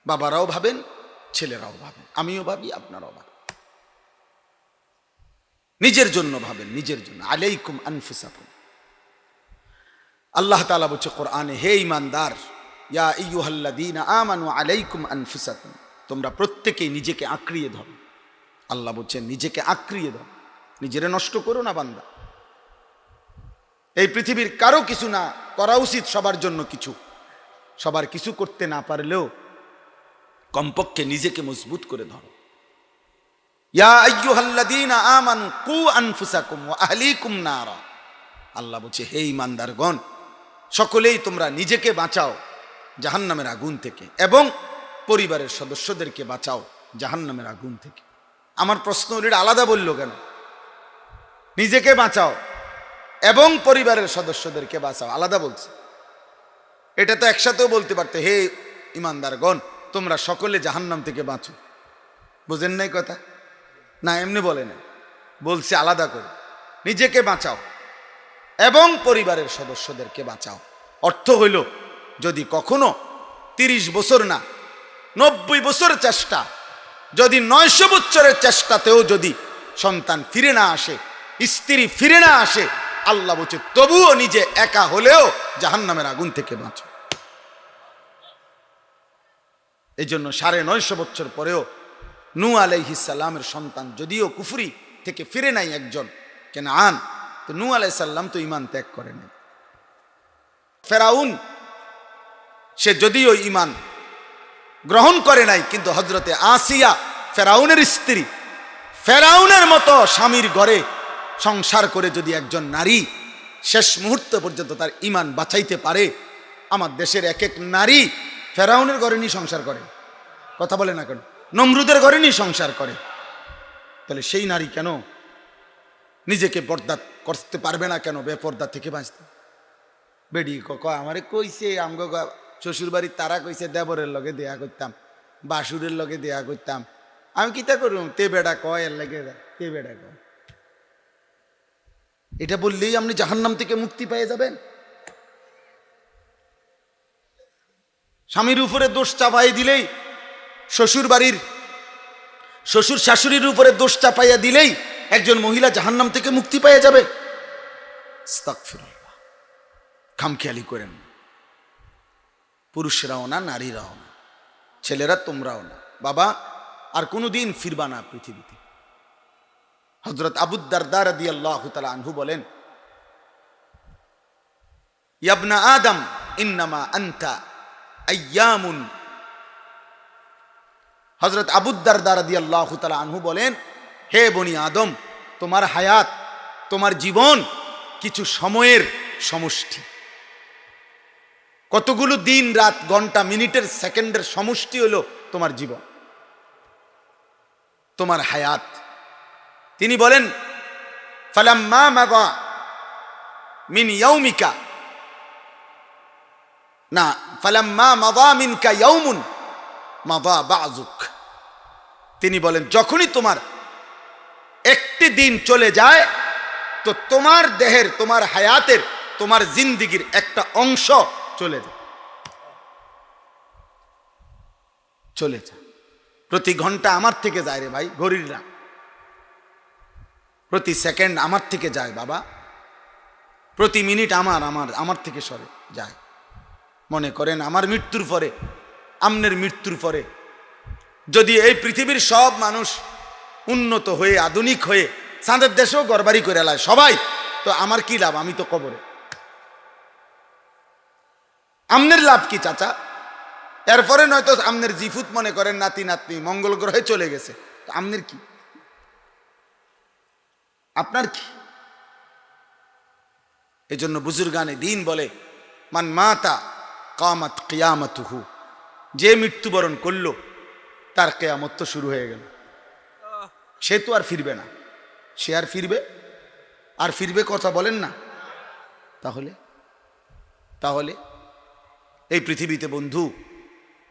বাবারাও ভাবেন, ছেলেরাও ভাবেন, আমিও ভাবি, আপনারাও ভাবেন। নিজের জন্য ভাবেন, নিজের জন্য। আলাইকুম আনফুসাকুম। আল্লাহ তাআলা বলছে কোরআনে, হে ঈমানদার, ইয়া আইয়ুহাল্লাযীনা আমানু আলাইকুম আনফুসাকুম, তোমরা প্রত্যেকেই নিজেকে আঁকড়িয়ে ধরো। আল্লাহ বলছেন নিজেকে আঁকড়িয়ে ধরো, নিজেরে নষ্ট করো না বান্দা। এই পৃথিবীর কারো কিছু না করা উচিত, সবার জন্য কিছু, সবার কিছু করতে না পারলেও কমপক্ষে নিজেকে মজবুত করে ধরো। ইয়া আইয়ুহাল্লাযীনা আমানু কু আনফুসাকুম ওয়া আহলিকুম নারা। আল্লাহ বলছে, হে ঈমানদারগণ, সকলেই তোমরা নিজেকে বাঁচাও জাহান্নামের আগুন থেকে এবং পরিবারের সদস্যদেরকে বাঁচাও জাহান্নামের আগুন থেকে। আমার প্রশ্ন হল, আলাদা বলল কেন? নিজেকে বাঁচাও এবং পরিবারের সদস্যদেরকে বাঁচাও, আলাদা বলছে। এটা তো একসাথেও বলতে পারতে, হে ঈমানদারগণ, তোমরা সকলে জাহান্নাম থেকে বাঁচো। বুঝেন নাই কথা? না, এমনি বলে না, বলছে আলাদা করে, নিজেকে বাঁচাও এবং পরিবারের সদস্যদেরকে বাঁচাও। অর্থ হইল, যদি কখনো 30 বছর না 90 বছরের চেষ্টা, যদি 900 বছরের চেষ্টাতেও যদি সন্তান ফিরে না আসে, স্ত্রী ফিরে না আসে, আল্লাহ বলছে তবুও নিজে একা হলেও জাহান্নামের আগুন থেকে বাঁচো। এই জন্য 950 বছর পরেও নূহ আলাইহিস সালামের সন্তান যদিও কুফরি থেকে ফিরে নাই একজন কেনান, তো নূহ আলাইহিস সালাম তো ঈমান ত্যাগ করে নাই। ফেরাউন সে যদিও ঈমান গ্রহণ করে নাই, কিন্তু হযরতে আসিয়া ফেরাউনের স্ত্রী, ফেরাউনের মতো স্বামীর ঘরে সংসার করে যদি একজন নারী শেষ মুহূর্ত পর্যন্ত তার ঈমান বাঁচাইতে পারে, আমার দেশের এক এক নারী ফেরাউনের ঘরে নিয়ে সংসার করে, কথা বলে না কেন, নমরুদের ঘরে নিয়ে সংসার করে, তাহলে সেই নারী কেন নিজেকে পর্দা করতে পারবে না? কেন বেপর্দা থেকে বাঁচতে? বেডি আমারে কইছে আমগো শ্বশুর বাড়ির তারা কইছে দেবরের লগে দেয়া করতাম, বাসুরের লগে দেয়া করতাম, আমি কিতা করুম? তে বেড়া কয় এর লাগে তে বেড়া কয়। এটা বললেই আপনি জাহান্নাম থেকে মুক্তি পেয়ে যাবেন? স্বামীর উপরে দোষ চাপাই দিলেই, শ্বশুর বাড়ির শ্বশুর শাশুড়ির উপরে দোষ চাপাইয়া দিলেই একজন মহিলা জাহান্নাম থেকে মুক্তি পেয়ে যাবে? আস্তাগফিরুল্লাহ। খামখেয়ালি করেন, পুরুষরাও না, নারীরাও না, ছেলেরা তোমরাও না। বাবা আর কোনোদিন ফিরবা না পৃথিবীতে। হযরত আবু দারদা রাদিয়াল্লাহু তাআলা আনহু বলেন, ইয়া ইবনা আদম ইন্নামা আনতা আইয়ামুন। হযরত আবু দারদা রাদিয়াল্লাহু তাআলা আনহু বলেন, হে বনি আদম, তোমার হায়াত, তোমার জীবন কিছু সময়ের সমষ্টি। কতগুলো দিন রাত ঘন্টা মিনিটের সেকেন্ডের সমষ্টি হলো তোমার জীবন, তোমার হায়াত। তিনি বলেন, ফালাম্মা মাযা মিন ইয়াউমিকা, না ফালাম্মা মাযা মিনকা ইয়াউমুন মাযা বাযুক। তিনি বলেন যখনই তোমার একটি দিন চলে যায়, তো তোমার দেহের, তোমার হায়াতের, তোমার জিন্দেগির একটা অংশ চলে যায়, চলে যায়। প্রতি ঘন্টা আমার থেকে যায় রে ভাই, ঘড়ির না, প্রতি সেকেন্ড আমার থেকে যায় বাবা, প্রতি মিনিট আমার থেকে সরে যায়। মনে করেন আমার মৃত্যুর পরে, আমনের মৃত্যুর পরে যদি এই পৃথিবীর সব মানুষ উন্নত হয়ে আধুনিক হয়ে চাঁদের দেশেও ঘরবাড়ি করে এলায় সবাই, তো আমার কি লাভ? আমি তো কবরে। আমনের লাভ কি চাচা? এরপরে নয়তো আমনের জিফুত মনে করেন নাতি নাতনি মঙ্গল গ্রহে চলে গেছে, তো আমনের কি? আপনার কি? এই জন্য বুজুর্গানে দিন বলে, মান মাতা কামাত কিয়ামতুহু, যে মৃত্যুবরণ করলো তার কিয়ামত তো শুরু হয়ে গেল। সে তো আর ফিরবে না। সে আর ফিরবে? আর ফিরবে কথা বলেন না। তাহলে এই পৃথিবীতে বন্ধু,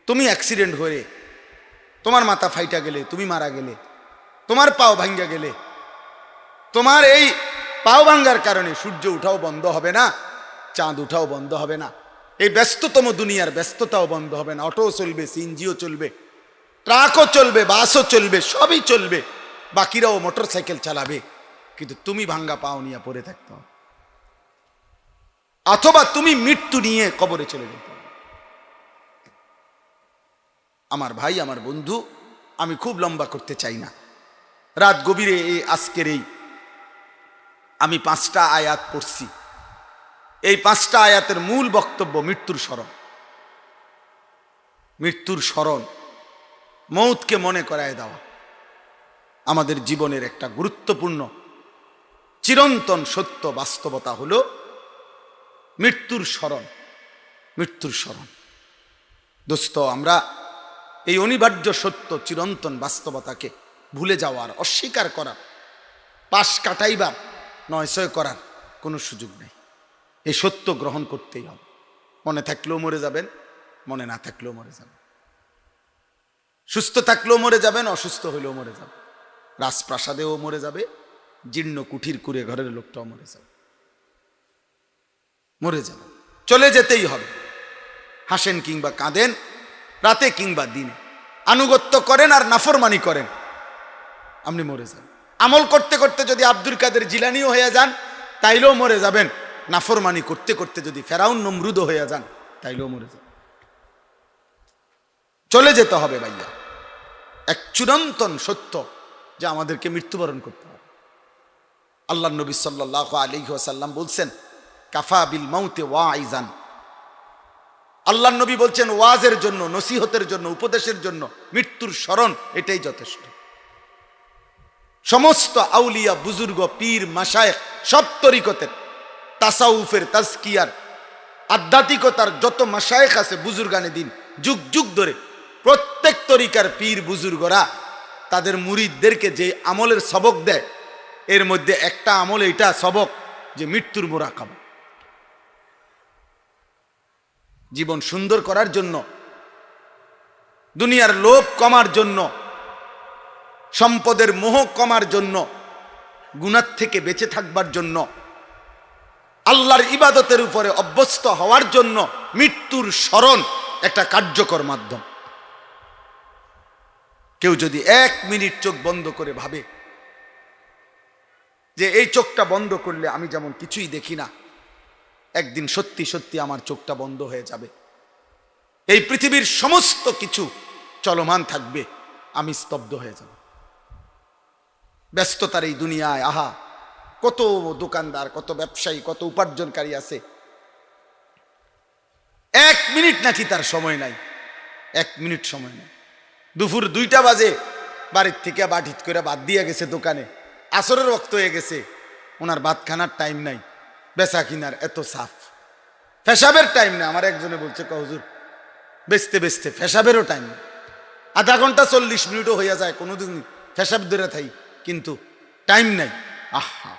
তুমি অ্যাক্সিডেন্ট হয়ে তোমার মাথা ফাইটা গেলে, তুমি মারা গেলে, তোমার পাও ভাঙ্গা গেলে, তোমার এই পাও ভাঙ্গার কারণে সূর্য উঠাও বন্ধ হবে না, চাঁদ উঠাও বন্ধ হবে না, এই ব্যস্ততম দুনিয়ার ব্যস্ততাও বন্ধ হবে না। অটো চলবে, সিএনজিও চলবে, ট্রাকও চলবে, বাসও চলবে, সবই চলবে, বাকিরাও মোটর সাইকেল চালাবে, কিন্তু তুমি ভাঙ্গা পাও নিয়ে পড়ে থাকতে হবে, অথবা তুমি মৃত্যু নিয়ে কবরে চলে যেতে হবে। আমার ভাই, আমার বন্ধু, আমি খুব লম্বা করতে চাই না। রাত গভীরে এই আজকের আমি 5টা আয়াত পড়ছি। এই 5টা আয়াতের মূল বক্তব্য মৃত্যুর স্মরণ। মৃত্যুর স্মরণ, মৌতকে মনে করায় দেওয়া আমাদের জীবনের একটা গুরুত্বপূর্ণ চিরন্তন সত্য বাস্তবতা হলো মৃত্যুর স্মরণ। মৃত্যুর স্মরণ দোস্ত, আমরা এই অনিবার্য সত্য চিরন্তন বাস্তবতাকে ভুলে যাওয়ার, অস্বীকার করার, পাশ কাটাইবার, নয়সয় করার কোনো সুযোগ নেই। এই সত্য গ্রহণ করতেই হবে। মনে থাকলেও মরে যাবেন, মনে না থাকলেও মরে যাবেন, সুস্থ থাকলেও মরে যাবেন, অসুস্থ হইলেও মরে যাবেন, রাজপ্রাসাদেও মরে যাবে, জীর্ণ কুঠির কুড়ে ঘরের লোকটাও মরে যাবে, মরে যাবে, চলে যেতেই হবে। হাসেন কিংবা কাঁদেন, রাতে কিংবা দিনে, আনুগত্য করেন আর নাফরমানি করেন, আপনি মরে যান। আমল করতে করতে যদি আব্দুল কাদের জিলানিও হয়ে যান, তাইলেও মরে যাবেন। নাফরমানি করতে করতে যদি ফেরাউন নমরুদ হয়ে যান, তাইলেও মরে যাবেন। চলে যেতে হবে ভাইয়া। এক চিরন্তন সত্য যে আমাদেরকে মৃত্যুবরণ করতে হবে। আল্লাহ নবী সাল্লাল্লাহু আলাইহি ওয়াসাল্লাম বলছেন, কাফা বিল মাউতে ওয়াইজান। আল্লাহ নবী বলছেন, ওয়াজের জন্য, নসিহতের জন্য, উপদেশের জন্য মৃত্যুর স্মরণ এটাই যথেষ্ট। সমস্ত আউলিয়া, বুজুর্গ, পীর, মাশায়েখ, সব তরিকতের, তাসাউফের, তাজকিয়ার, আধ্যাত্মিকতার যত মাশায়েখ আছে বুজুর্গানে দিন, যুগ যুগ ধরে প্রত্যেক তরিকার পীর বুজুর্গরা তাদের মুরিদদেরকে যে আমলের সবক দেয়, এর মধ্যে একটা আমল এটা সবক যে মৃত্যুর মুরাকাবা। জীবন সুন্দর করার জন্য, দুনিয়ার লোভ কমার জন্য, সম্পদের মোহ কমার জন্য, গুনাহ থেকে বেঁচে থাকবার জন্য, আল্লাহর ইবাদতের উপরে অভ্যস্ত হওয়ার জন্য মৃত্যুর স্মরণ একটা কার্যকর মাধ্যম। কেউ যদি 1 মিনিট চোখ বন্ধ করে ভাবে যে এই চোখটা বন্ধ করলে আমি যেমন কিছুই দেখি না, একদিন সত্যি সত্যি আমার চোখটা বন্ধ হয়ে যাবে, এই পৃথিবীর সমস্ত কিছু চলমান থাকবে, আমি স্তব্ধ হয়ে যাব। ব্যস্ততার এই দুনিয়ায় আহা কত দোকানদার, কত ব্যবসায়ী, কত উপার্জনকারী আছে, 1 মিনিট নাকি তার সময় নাই, 1 মিনিট সময় নাই। দুপুর 2টা বাজে বাড়ির থেকে বাটিত করে বাদ দিয়ে গেছে দোকানে, আসরের রক্ত হয়ে গেছে, ওনার ভাত খানার টাইম নাই, বেচা কিনার এত সাফ, পেশাবের টাইম নেই। আমার একজনে বলছে, হুজুর বেচতে বেচতে পেশাবেরও টাইম নেই, আধা ঘন্টা 40 মিনিটও হইয়া যায় কোনোদিন পেশাব ধরে থাই, কিন্তু টাইম নাই। আহা,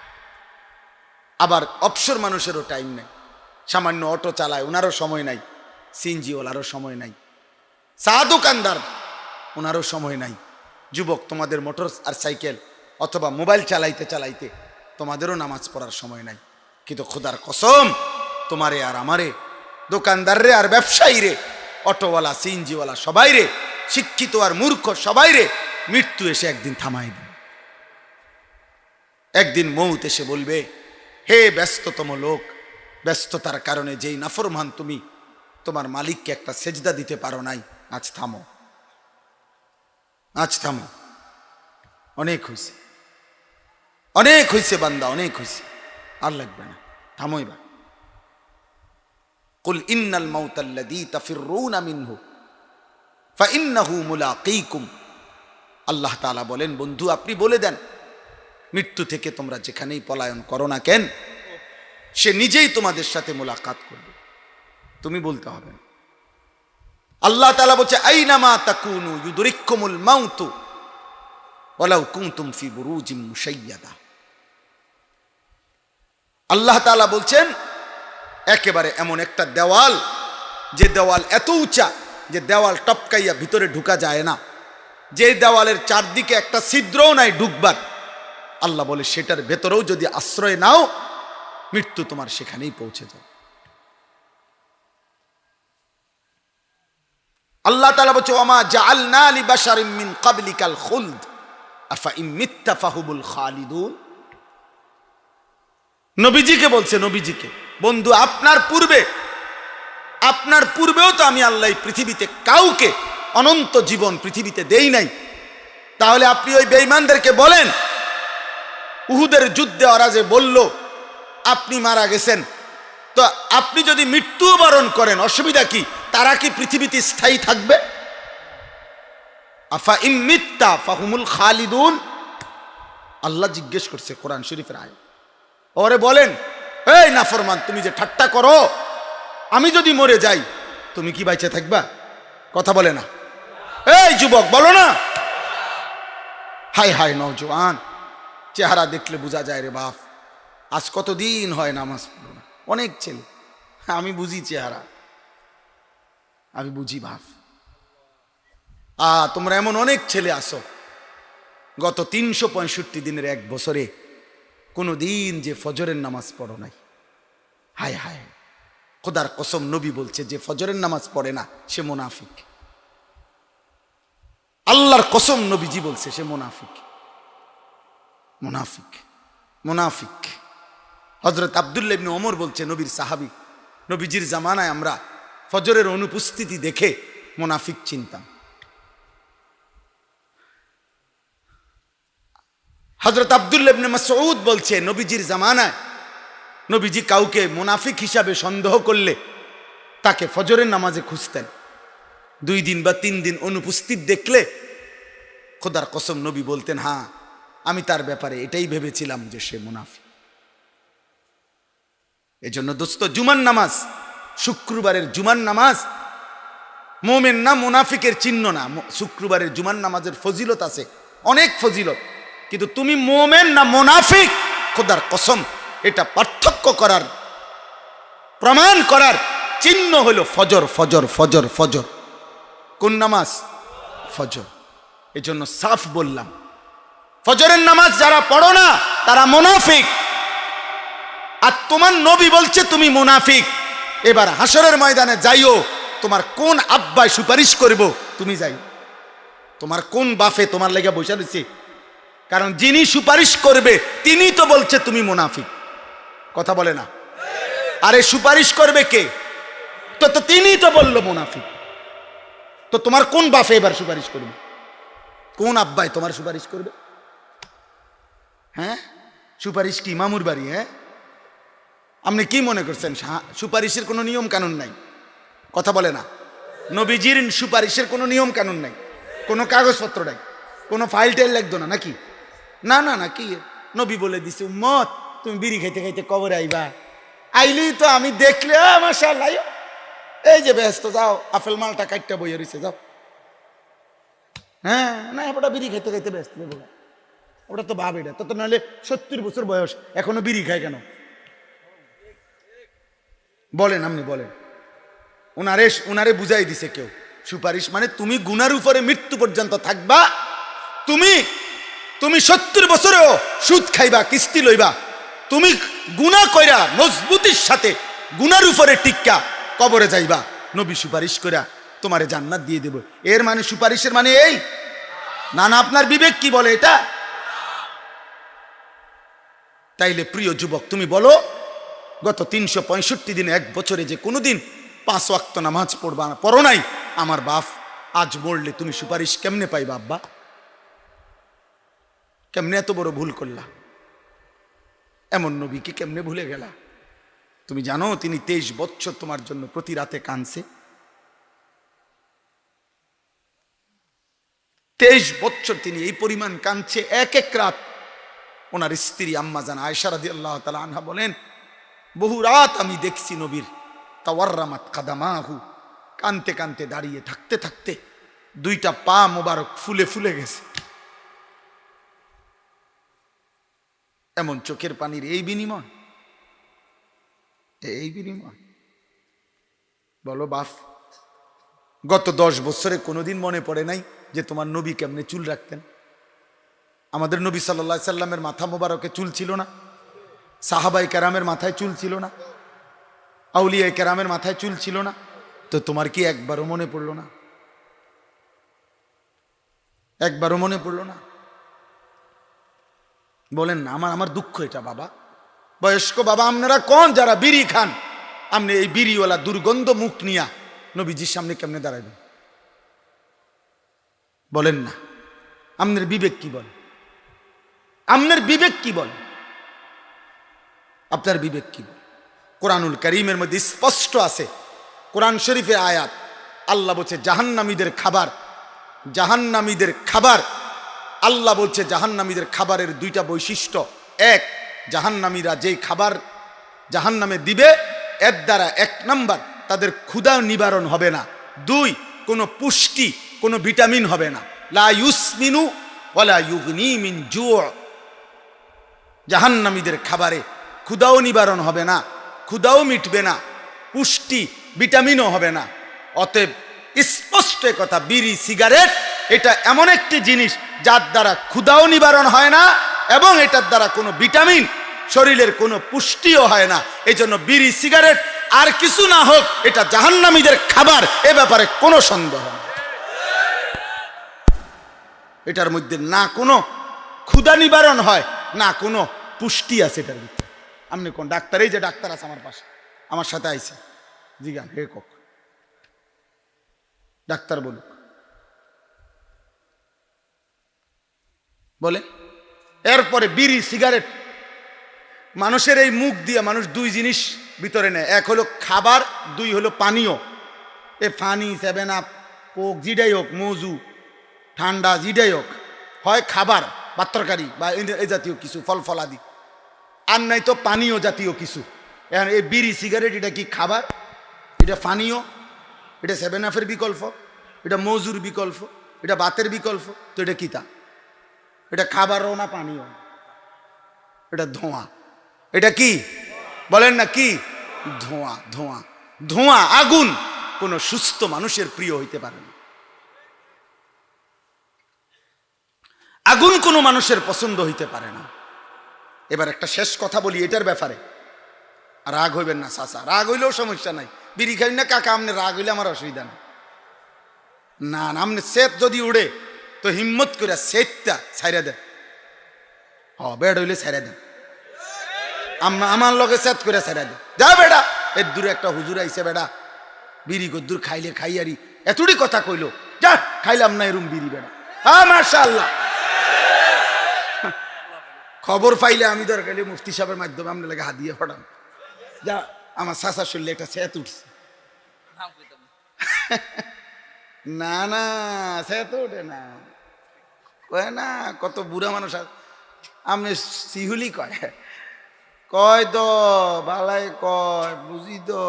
আবার অবসর মানুষেরও টাইম নেই, সামান্য অটো চালায় ওনারও সময় নাই, সিএনজিওয়ালারও সময় নাই, চা দোকানদার ওনারও সময় নাই। যুবক, তোমাদের মোটর আর সাইকেল অথবা মোবাইল চালাইতে চালাইতে তোমাদেরও নামাজ পড়ার সময় নাই। কিন্তু খোদার কসম, তোমারে আর আমারে, দোকানদার রে আর ব্যবসায়ী রে, অটোওয়ালা, সিএনজিওয়ালা, সবাই রে, শিক্ষিত আর মূর্খ সবাই রে, মৃত্যু এসে একদিন থামাই দেবে। একদিন মৌত এসে বলবে, হে ব্যস্ততম লোক, ব্যস্ততার কারণে যেই নাফরমান তুমি তোমার মালিককে একটা সেজদা দিতে পারো নাই, আজ থামো, আজ থামো, অনেক হয়েছে, অনেক হয়েছে বান্দা, অনেক হয়েছে, আর লাগবে না, থামো এবার। কুল ইন্নাল মাউতাল্লাযী তাফিররুনা মিনহু ফাইন্নাহু মুলাকীকুম। আল্লাহ তাআলা বলেন, বন্ধু আপনি বলে দেন, মৃত্যু থেকে তোমরা যেখানেই পলায়ন করো না কেন, সে নিজেই তোমাদের সাথে মোলাকাত করবে, তুমি বলতে হবে না। আল্লাহ তাআলা বলছে, আইনামা তাকুনু ইউদরিকুমুল মাউতু ওয়ালাউ কুনতুম ফি বুরুজিম মুশাইয়াদা। আল্লাহ তাআলা বলছেন, একেবারে এমন একটা দেওয়াল, যে দেওয়াল এত উঁচা যে দেওয়াল টপকাইয়া ভিতরে ঢুকা যায় না, যে দেওয়ালের চারদিকে একটা ছিদ্রও নাই ঢুকবার, আল্লাহ বলে সেটার ভেতরেও যদি আশ্রয় নাও, মৃত্যু তোমার সেখানেই পৌঁছে যাবে। আল্লাহ তাআলা বলছে, ওমা জাআলনা লিবাশারিম মিন ক্বাবলিকাল খুলদ আফা ইন মিত্তা ফাহুমুল খালিদুন। নবীজিকে বলছে, নবীজিকে, বন্ধু আপনার পূর্বেও তো আমি আল্লাহ পৃথিবীতে কাউকে অনন্ত জীবন পৃথিবীতে দেই নাই, তাহলে আপনি ওই বেঈমানদেরকে বলেন, উহুদের যুদ্ধে ওরা যে বলল আপনি মারা গেছেন, তো আপনি যদি মৃত্যুবরণ করেন অসুবিধা কি? তারা কি পৃথিবীতে স্থায়ী থাকবে? আফা ইন মিত্তা ফাহুমুল খালিদুন। আল্লাহ জিজ্ঞেস করছে কোরআন শরীফের আয়াত, ওরে বলেন, এই নাফরমান, তুমি যে ঠাট্টা করো, আমি যদি মরে যাই তুমি কি বাইচে থাকবা? কথা বলে না। এই যুবক বলো না। হাই হাই নওজোয়ান, চেহারা দেখলে বোঝা যায় রে বাপ, আজ কতদিন হয় নামাজ পড়ো না। অনেক ছেলে, আমি বুঝি চেহারা, আমি বুঝি ভাব। তোমরা এমন অনেক ছেলে আসো, গত 365 দিনের 1 বছরে কোনো দিন যে ফজরের নামাজ পড়ো নাই। হায় হায়, খোদার কসম, নবী বলছে যে ফজরের নামাজ পড়ে না সে মুনাফিক। আল্লাহর কসম, নবীজি বলছে সে মুনাফিক, মুনাফিক, মুনাফিক। হযরত আব্দুল্লাহ ইবনে ওমর বলছে, নবীর সাহাবী, নবীজির জামানায় আমরা ফজরের অনুপস্থিতি দেখে মুনাফিক চিনতাম। হযরত আব্দুল্লাহ ইবনে মাসউদ বলছে, নবীজির জামানায় নবীজি কাউকে মুনাফিক হিসাবে সন্দেহ করলে তাকে ফজরের নামাজে খুঁজতেন। 2 দিন বা 3 দিন অনুপস্থিত দেখলে খোদার কসম নবী বলতেন, হ্যাঁ আমি তার ব্যাপারে এটাই ভেবেছিলাম যে সে মুনাফিক। এজন্য দোস্ত, জুমার নামাজ, শুক্রবারের জুমার নামাজ মুমিন না মুনাফিকের চিহ্ন না। শুক্রবারের জুমার নামাজের ফজিলত আছে, অনেক ফজিলত, কিন্তু তুমি মুমিন না মুনাফিক খোদার কসম এটা পার্থক্য করার, প্রমাণ করার চিহ্ন হলো ফজর। ফজর ফজর ফজর কোন নামাজ? ফজর। এজন্য সাফ বললাম, ফজরের নামাজ যারা পড়ো না তারা মুনাফিক। আর তোমার নবী বলছে তুমি মুনাফিক। এবার হাসরের ময়দানে যাইও, তোমার কোন আব্বায় সুপারিশ করব তুমি যাই, তোমার কোন বাফে তোমার লেগে বসে রয়েছে, কারণ যিনি সুপারিশ করবে তিনি তো বলছে তুমি মুনাফিক। কথা বলে না? আরে সুপারিশ করবে কে? তো তিনি তো বললো মুনাফিক। তো তোমার কোন বাফে এবার সুপারিশ করবে? কোন আব্বায় তোমার সুপারিশ করবে? হ্যাঁ, সুপারিশ কি মামুর বাড়ি? হ্যাঁ, আপনি কি মনে করছেন সুপারিশের কোনো নিয়ম কানুন নাই? কথা বলে না? নবীজির সুপারিশের কোনো নিয়ম কানুন নাই, কোনো কাগজপত্র নাই, কোনো ফাইল টাইল লাগতো না নাকি? না না না, কি নবী বলে দিছে, উম্মত তুমি বিড়ি খাইতে খাইতে কবরে আইবা, আইলেই তো আমি দেখলে মাশাআল্লাহ এই যে ব্যস্ত, যাও আপেল মালটা কাটটা বইয়া রয়েছে, যাও। হ্যাঁ না, ওটা বিড়ি খাইতে খাইতে ব্যস্ত, ওটা তো ভাব, এটা তো নাহলে 70 বছর বয়স এখনো বিড়ি খায় কেন? বলেন, আপনি বলেন। উনারে বুঝাই দিছে কেউ, সুপারিশ মানে তুমি গুনার উপরে মৃত্যু পর্যন্ত থাকবা, তুমি 70 বছরেও সুদ খাইবা, কিস্তি লইবা, তুমি গুনাহ কইরা মজবুতির সাথে গুনার উপরে টিক্কা কবরে যাইবা, নবী সুপারিশ কইরা তোমারে জান্নাত দিয়ে দেব। এর মানে সুপারিশের মানে এই না? না, আপনার বিবেক কি বলে এটা? তাইলে প্রিয় যুবক তুমি বলো, গত 365 দিনে, 1 বছরে যে কোনোদিন 5 ওয়াক্ত নামাজ পড়বা না, পড়ো নাই, আমার বাপ আজ মরলে তুমি সুপারিশ কেমনে পাইবা? আব্বা কেমনে এত বড় ভুল করলা? এমন নবীকে কেমনে ভুলে গেলা? তুমি জানো তিনি 23 বছর তোমার জন্য প্রতি রাতে কাঁদছে। 23 বছর তিনি এই পরিমাণ কাঁদছে। এক এক রাত ওনার স্ত্রী আম্মা জান আয়েশা রাদিয়াল্লাহু তাআলা আনহা বলেন, বহু রাত আমি দেখছি নবীর তাওয়াররামাত কাদামাহু, কানতে কানতে দাঁড়িয়ে থাকতে থাকতে 2টা পা মোবারক ফুলে ফুলে গেছে। এমন চোখের পানির এই বিনিময়, এই বিনিময়? বলো বাপ, গত 10 বছরে কোনোদিন মনে পড়ে নাই যে তোমার নবী কেমনে চুল রাখতেন? আমাদের নবী সাল্লাল্লাহু আলাইহি সাল্লামের মাথা মোবারকে চুল ছিল না? সাহাবায়ে কেরামের মাথায় চুল ছিল না? আউলিয়ায়ে কেরামের মাথায় চুল ছিল না? তো তোমার কি একবারও মনে পড়লো না? একবারও মনে পড়লো না? বলেন না। আমার দুঃখ এটা বাবা, বয়স্ক বাবা আপনারা কোন যারা বিড়ি খান, আপনি এই বিড়িওয়ালা দুর্গন্ধ মুখ নিয়া নবীজির সামনে কেমনে দাঁড়াবেন? বলেন না। আপনার বিবেক কি বলে? আপনার বিবেক কি বলে? আপনার বিবেক কি বলে? কোরআনুল কারীমের মধ্যে স্পষ্ট আছে, কোরআন শরীফের আয়াত, আল্লাহ বলছে জাহান্নামীদের খাবার, জাহান্নামীদের খাবার। আল্লাহ বলছে জাহান্নামীদের খাবারের 2টা বৈশিষ্ট্য। 1, জাহান্নামীরা যেই খাবার জাহান্নামে দিবে এর দ্বারা 1 নাম্বার তাদের ক্ষুধা নিবারণ হবে না, 2 কোনো পুষ্টি, কোনো ভিটামিন হবে না। লা ইউসমিনু ওয়ালা ইউগনি মিন জু'। জাহান্নামীদের খাবারে ক্ষুধাও নিবারণ হবে না, ক্ষুধাও মিটবে না, পুষ্টি ভিটামিনও হবে না। অতএব স্পষ্ট কথা, বিড়ি সিগারেট এটা এমন একটি জিনিস যার দ্বারা ক্ষুধাও নিবারণ হয় না এবং এটার দ্বারা কোনো ভিটামিন, শরীরের কোনো পুষ্টিও হয় না। এই জন্য বিড়ি সিগারেট আর কিছু না হোক, এটা জাহান্নামীদের খাবার, এ ব্যাপারে কোনো সন্দেহ নেই। এটার মধ্যে না কোনো ক্ষুধা নিবারণ হয়, না কোনো পুষ্টি আছে এটার ভিতরে। আপনি কোন ডাক্তার? এই যে ডাক্তার আছে আমার পাশে, আমার সাথে আইছে, জিগান হে কক, ডাক্তার বলুক, বলে। এরপরে বিড়ি সিগারেট, মানুষের এই মুখ দিয়ে মানুষ দুই জিনিস ভিতরে নেয়, এক হলো খাবার, দুই হলো পানীয়। এ ফানি, 7 আপ, কোক, জিডাই হোক, মজু, ঠান্ডা, জিডাই হোক, হয় খাবার বা তরকারি বা এই জাতীয় কিছু, ফল ফলাদি, আর নাই তো পানীয় জাতীয় কিছু। এখন এই বিড়ি সিগারেট এটা কি খাবার? এটা পানীয়? এটা 7 আপের বিকল্প? এটা মজুর বিকল্প? এটা ভাতের বিকল্প? তো এটা কিতা? এটা খাবারও না, পানীয়, এটা ধোঁয়া। এটা কি বলেন না? কি? ধোঁয়া। ধোঁয়া, ধোঁয়া, আগুন কোনো সুস্থ মানুষের প্রিয় হইতে পারে না। আগুন কোনো মানুষের পছন্দ হইতে পারে না। এবার একটা শেষ কথা বলি এটার ব্যাপারে, রাগ হইবেন না চাচা, রাগ হইলেও সমস্যা নাই, বিড়ি খাই না কাকা, আপনি রাগ হইলে আমার অসুবিধা নেই। না না, আপনি সেত যদি উড়ে তো হিম্মত করে সেতটা ছাইরা দেন, বেড হইলে ছাইরা দেন, আমার লগে সেত করে ছাইরা দেন, যা বেটা। এর দূরে একটা হুজুর আইছে, বেটা বিড়ি কদ্দুর খাইলে খাইয়ারি এতটি কথা কইলো, যা খাইলাম না এরম বিড়ি, বেটা। হ্যাঁ মাশাআল্লাহ, খবর পাইলে আমি দরকার মুফতি সাহেবের মাধ্যমে আপনার লাগে হাত দিয়ে ফটাম, যা আমার চাচার শরীরে একটা সেত উঠছে। না না, সেত ওঠে না, কয় না, কত বুড়া মানুষ আপনি শিহুলি কয়, কয় তো বালাই কয়, বুঝি তো,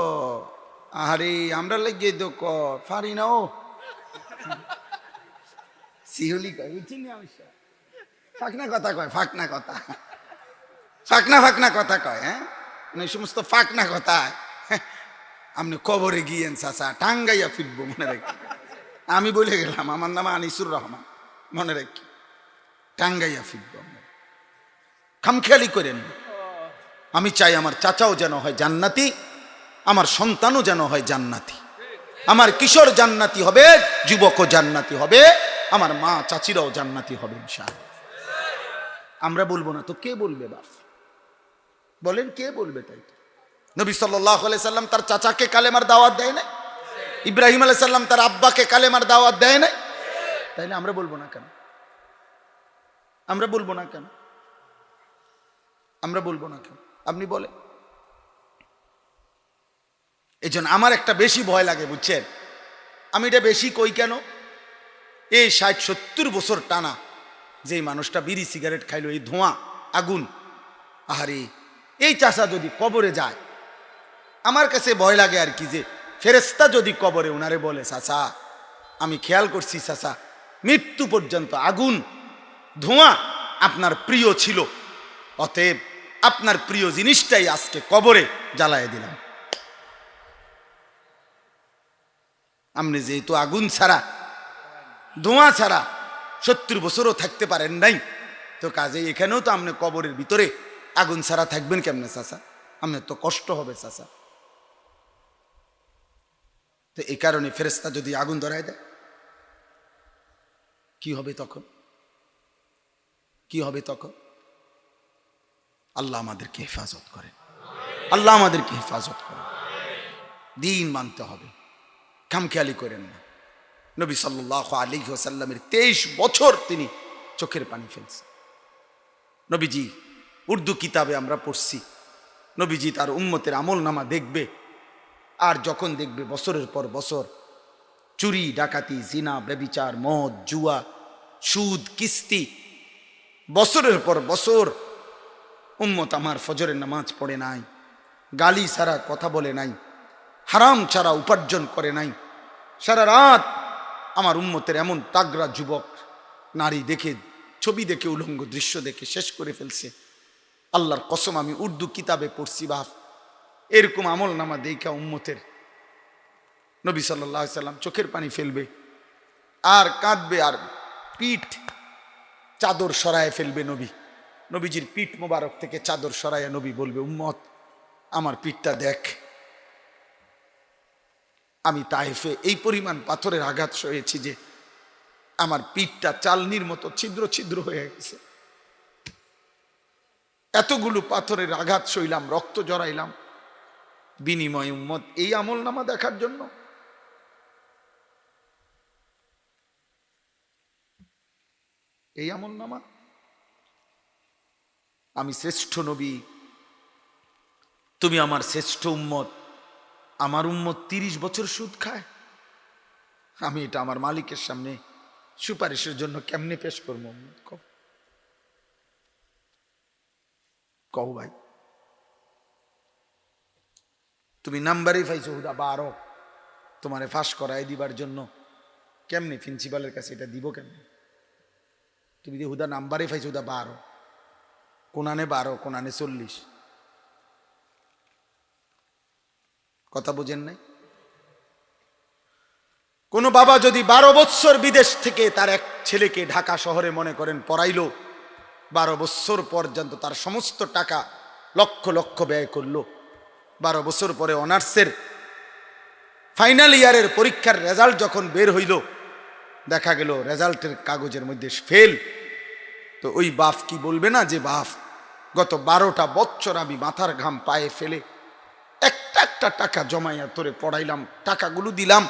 আরে আমরা লাগিয়ে তো কয় পারি না, ও শিহুলি কয়, বুঝছি না, ফাঁকনা কথা কয়, ফাঁকনা কথা, ফাঁকনা ফাঁকনা কথা কয়। হ্যাঁ, এই সমস্ত ফাঁকনা কথা আপনি কবরে গিয়েন চাচা, টাঙ্গাইয়া ফিরবো, মনে রাখি। আমি বলে গেলাম আমার নাম আনিসুর রহমান, মনে রাখি, টাঙ্গাইয়া ফিরবো। খামখেয়ালি করেন। আমি চাই আমার চাচাও যেন হয় জান্নাতি, আমার সন্তানও যেন হয় জান্নাতি, আমার কিশোর জান্নাতি হবে, যুবকও জান্নাতি হবে, আমার মা চাচিরাও জান্নাতি হবে ইনশাআল্লাহ। আমরা বলবো না তো কে বলবে? বাপ বলেন, কে বলবে? তাই তো নবী সাল্লাল্লাহু আলাইহি সাল্লাম তার চাচাকে কালেমার দাওয়াত দেয় না? ইব্রাহিম আলাইহিস সালাম তার আব্বাকে কালেমার দাওয়াত দেয় না? তাইলে আমরা বলবো না কেন? আমরা বলবো না কেন? আমরা বলবো না কেন? আপনি বলেন। এই জন্য আমার একটা বেশি ভয় লাগে, বুঝছেন? আমি এটা বেশি কই কেন? এই 60-70 বছর টানা যে মানুষটা বিড়ি সিগারেট খাইলো, এই ধোঁয়া, আগুন, আহারে, এই চাচা যদি কবরে যায়, আমার কাছে ভয় লাগে আর কি, যে ফেরেশতা যদি কবরে উনারে বলে, চাচা আমি খেয়াল করছি চাচা, মৃত্যু পর্যন্ত আগুন, ধোঁয়া আপনার প্রিয় ছিল, অতএব আপনার প্রিয় জিনিসটাই আজকে কবরে জ্বালায় দিলাম। আপনি যেহেতু আগুন ছাড়া, ধোঁয়া ছাড়া 70 বছরও থাকতে পারেন নাই, তো কাজে এখানেও তো আপনি কবরের ভিতরে আগুন ছাড়া থাকবেন কেমনে চাচা? আপনার তো কষ্ট হবে চাচা। তো এই কারণে ফেরেশতা যদি আগুন ধরায় দেয়, কি হবে তখন? কি হবে তখন? আল্লাহ আমাদেরকে হেফাজত করে, আল্লাহ আমাদেরকে হেফাজত করে। দিন মানতে হবে, খামখেয়ালি করেন না। নবী সাল্লাল্লাহু আলাইহি ওয়াসাল্লামের 23 বছর তিনি চোখের পানি ফেলছেন। নবীজি, উর্দু কিতাবে আমরা পড়ছি, নবীজি তার উম্মতের আমল নামা দেখবে, আর যখন দেখবে বছরের পর বছর চুরি, ডাকাতি, জিনা, ব্যভিচার, মদ, জুয়া, সুদ, কিস্তি, বছরের পর বছর উম্মত আমার ফজরের নামাজ পড়ে নাই, গালি ছাড়া কথা বলে নাই, হারাম ছাড়া উপার্জন করে নাই, সারা রাত আমার উম্মতের এমন তাগড়া যুবক নারী দেখে, ছবি দেখে, উলঙ্গ দৃশ্য দেখে শেষ করে ফেলছে। আল্লাহর কসম, আমি উর্দু কিতাবে পড়ছি, বাপ এরকম আমল নামা দেখা উম্মতের নবী সাল্লাল্লাহু আলাইহি সাল্লাম চোখের পানি ফেলবে আর কাঁদবে, আর পিঠ চাদর সরায় ফেলবে। নবীজির পিঠ মোবারক থেকে চাদর সরাইয়া নবী বলবে, উম্মত আমার পিঠটা দেখ, আমি তায়েফে এই পরিমাণ পাথরের আঘাত সয়েছি যে আমার পিঠটা চালনির মতো ছিদ্র ছিদ্র হয়ে গেছে। এতগুলো পাথরের আঘাত সইলাম, রক্ত জড়াইলাম, বিনিময় উম্মত এই আমল নামা দেখার জন্য? এই আমল নামা? আমি শ্রেষ্ঠ নবী, তুমি আমার শ্রেষ্ঠ উম্মত, আমার উম্মত 30 বছর সুদ খায়, আমি এটা আমার মালিকের সামনে সুপারিশের জন্য কেমনে পেশ করবো? কও ভাই, তুমি নাম্বারই পাইছো হুদা 12, তোমারে ফাঁস করাই দিবার জন্য, কেমনে প্রিন্সিপালের কাছে এটা দিব কেমনে? তুমি যে হুদা নাম্বারই পাইছো হুদা 12, কোনানে 12, কোনানে 40, কথা বুঝেন নাই? কোন বাবা যদি 12 বছর বিদেশ থেকে তার এক ছেলেকে ঢাকা শহরে মনে করেন পড়াইলো, 12 বছর পর্যন্ত তার সমস্ত টাকা লক্ষ লক্ষ ব্যয় করলো, 12 বছর পরে অনার্সের ফাইনাল ইয়ারের পরীক্ষার রেজাল্ট যখন বের হইল, দেখা গেল রেজাল্টের কাগজের মধ্যে ফেল, তো ওই বাপ কি বলবে না যে বাপ গত 12টা বছর আমি মাথার ঘাম পায়ে ফেলে একটা একটা টাকা জমাইয়া তোরে পড়াইলাম, টাকাগুলো দিলাম,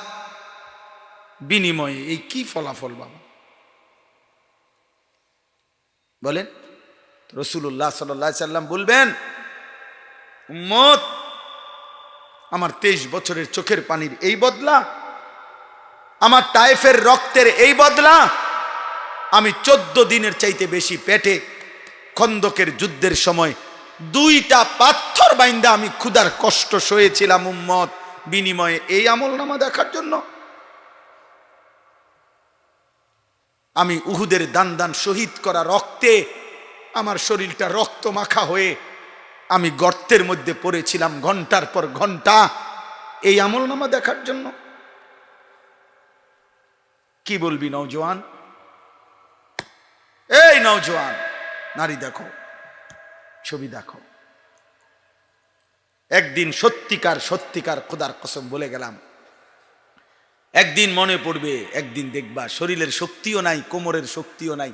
বিনিময়ে এই কি ফলাফল বাবা? বলেন। রাসূলুল্লাহ সাল্লাল্লাহু আলাইহি সাল্লাম বলবেন, উম্মত আমার 23 বছরের চোখের পানির এই বদলা, আমার তায়েফের রক্তের এই বদলা, আমি 14 দিনের চাইতে বেশি পেটে খন্দকের যুদ্ধের সময় 2টা পাথর বাইন্দা আমি ক্ষুধার কষ্ট সয়েছিলাম উম্মত, বিনিময়ে এই আমল নামা দেখার জন্য? আমি উহুদের দান দান শহীদ করা রক্তে আমার শরীরটা রক্ত মাখা হয়ে আমি গর্তের মধ্যে পড়েছিলাম ঘন্টার পর ঘন্টা, এই আমল নামা দেখার জন্য? কি বলবি নওজোয়ান? এই নওজোয়ান, নারী দেখো, ছবি দেখো। একদিন সত্যিকার সত্যিকার খোদার কসম বলে গেলাম, একদিন মনে পড়বে, একদিন দেখবা শরীরের শক্তিও নাই, কোমরের শক্তিও নাই,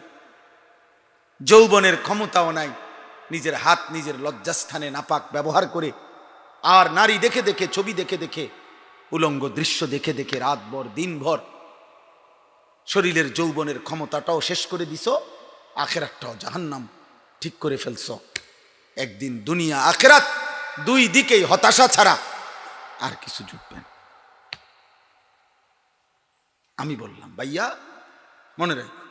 যৌবনের ক্ষমতাও নাই, নিজের হাত নিজের লজ্জাস্থানে নাপাক ব্যবহার করে, আর নারী দেখে দেখে, ছবি দেখে দেখে, উলঙ্গ দৃশ্য দেখে দেখে রাতভর দিনভর শরীরের যৌবনের ক্ষমতাটাও শেষ করে দিছ, আখেরাতটাও জাহান্নাম ঠিক করে ফেলছ। একদিন দুনিয়া আখেরাত দুই দিকেই হতাশা ছাড়া আর কিছু জুটবে না। আমি বললাম ভাইয়া মনে রাখো,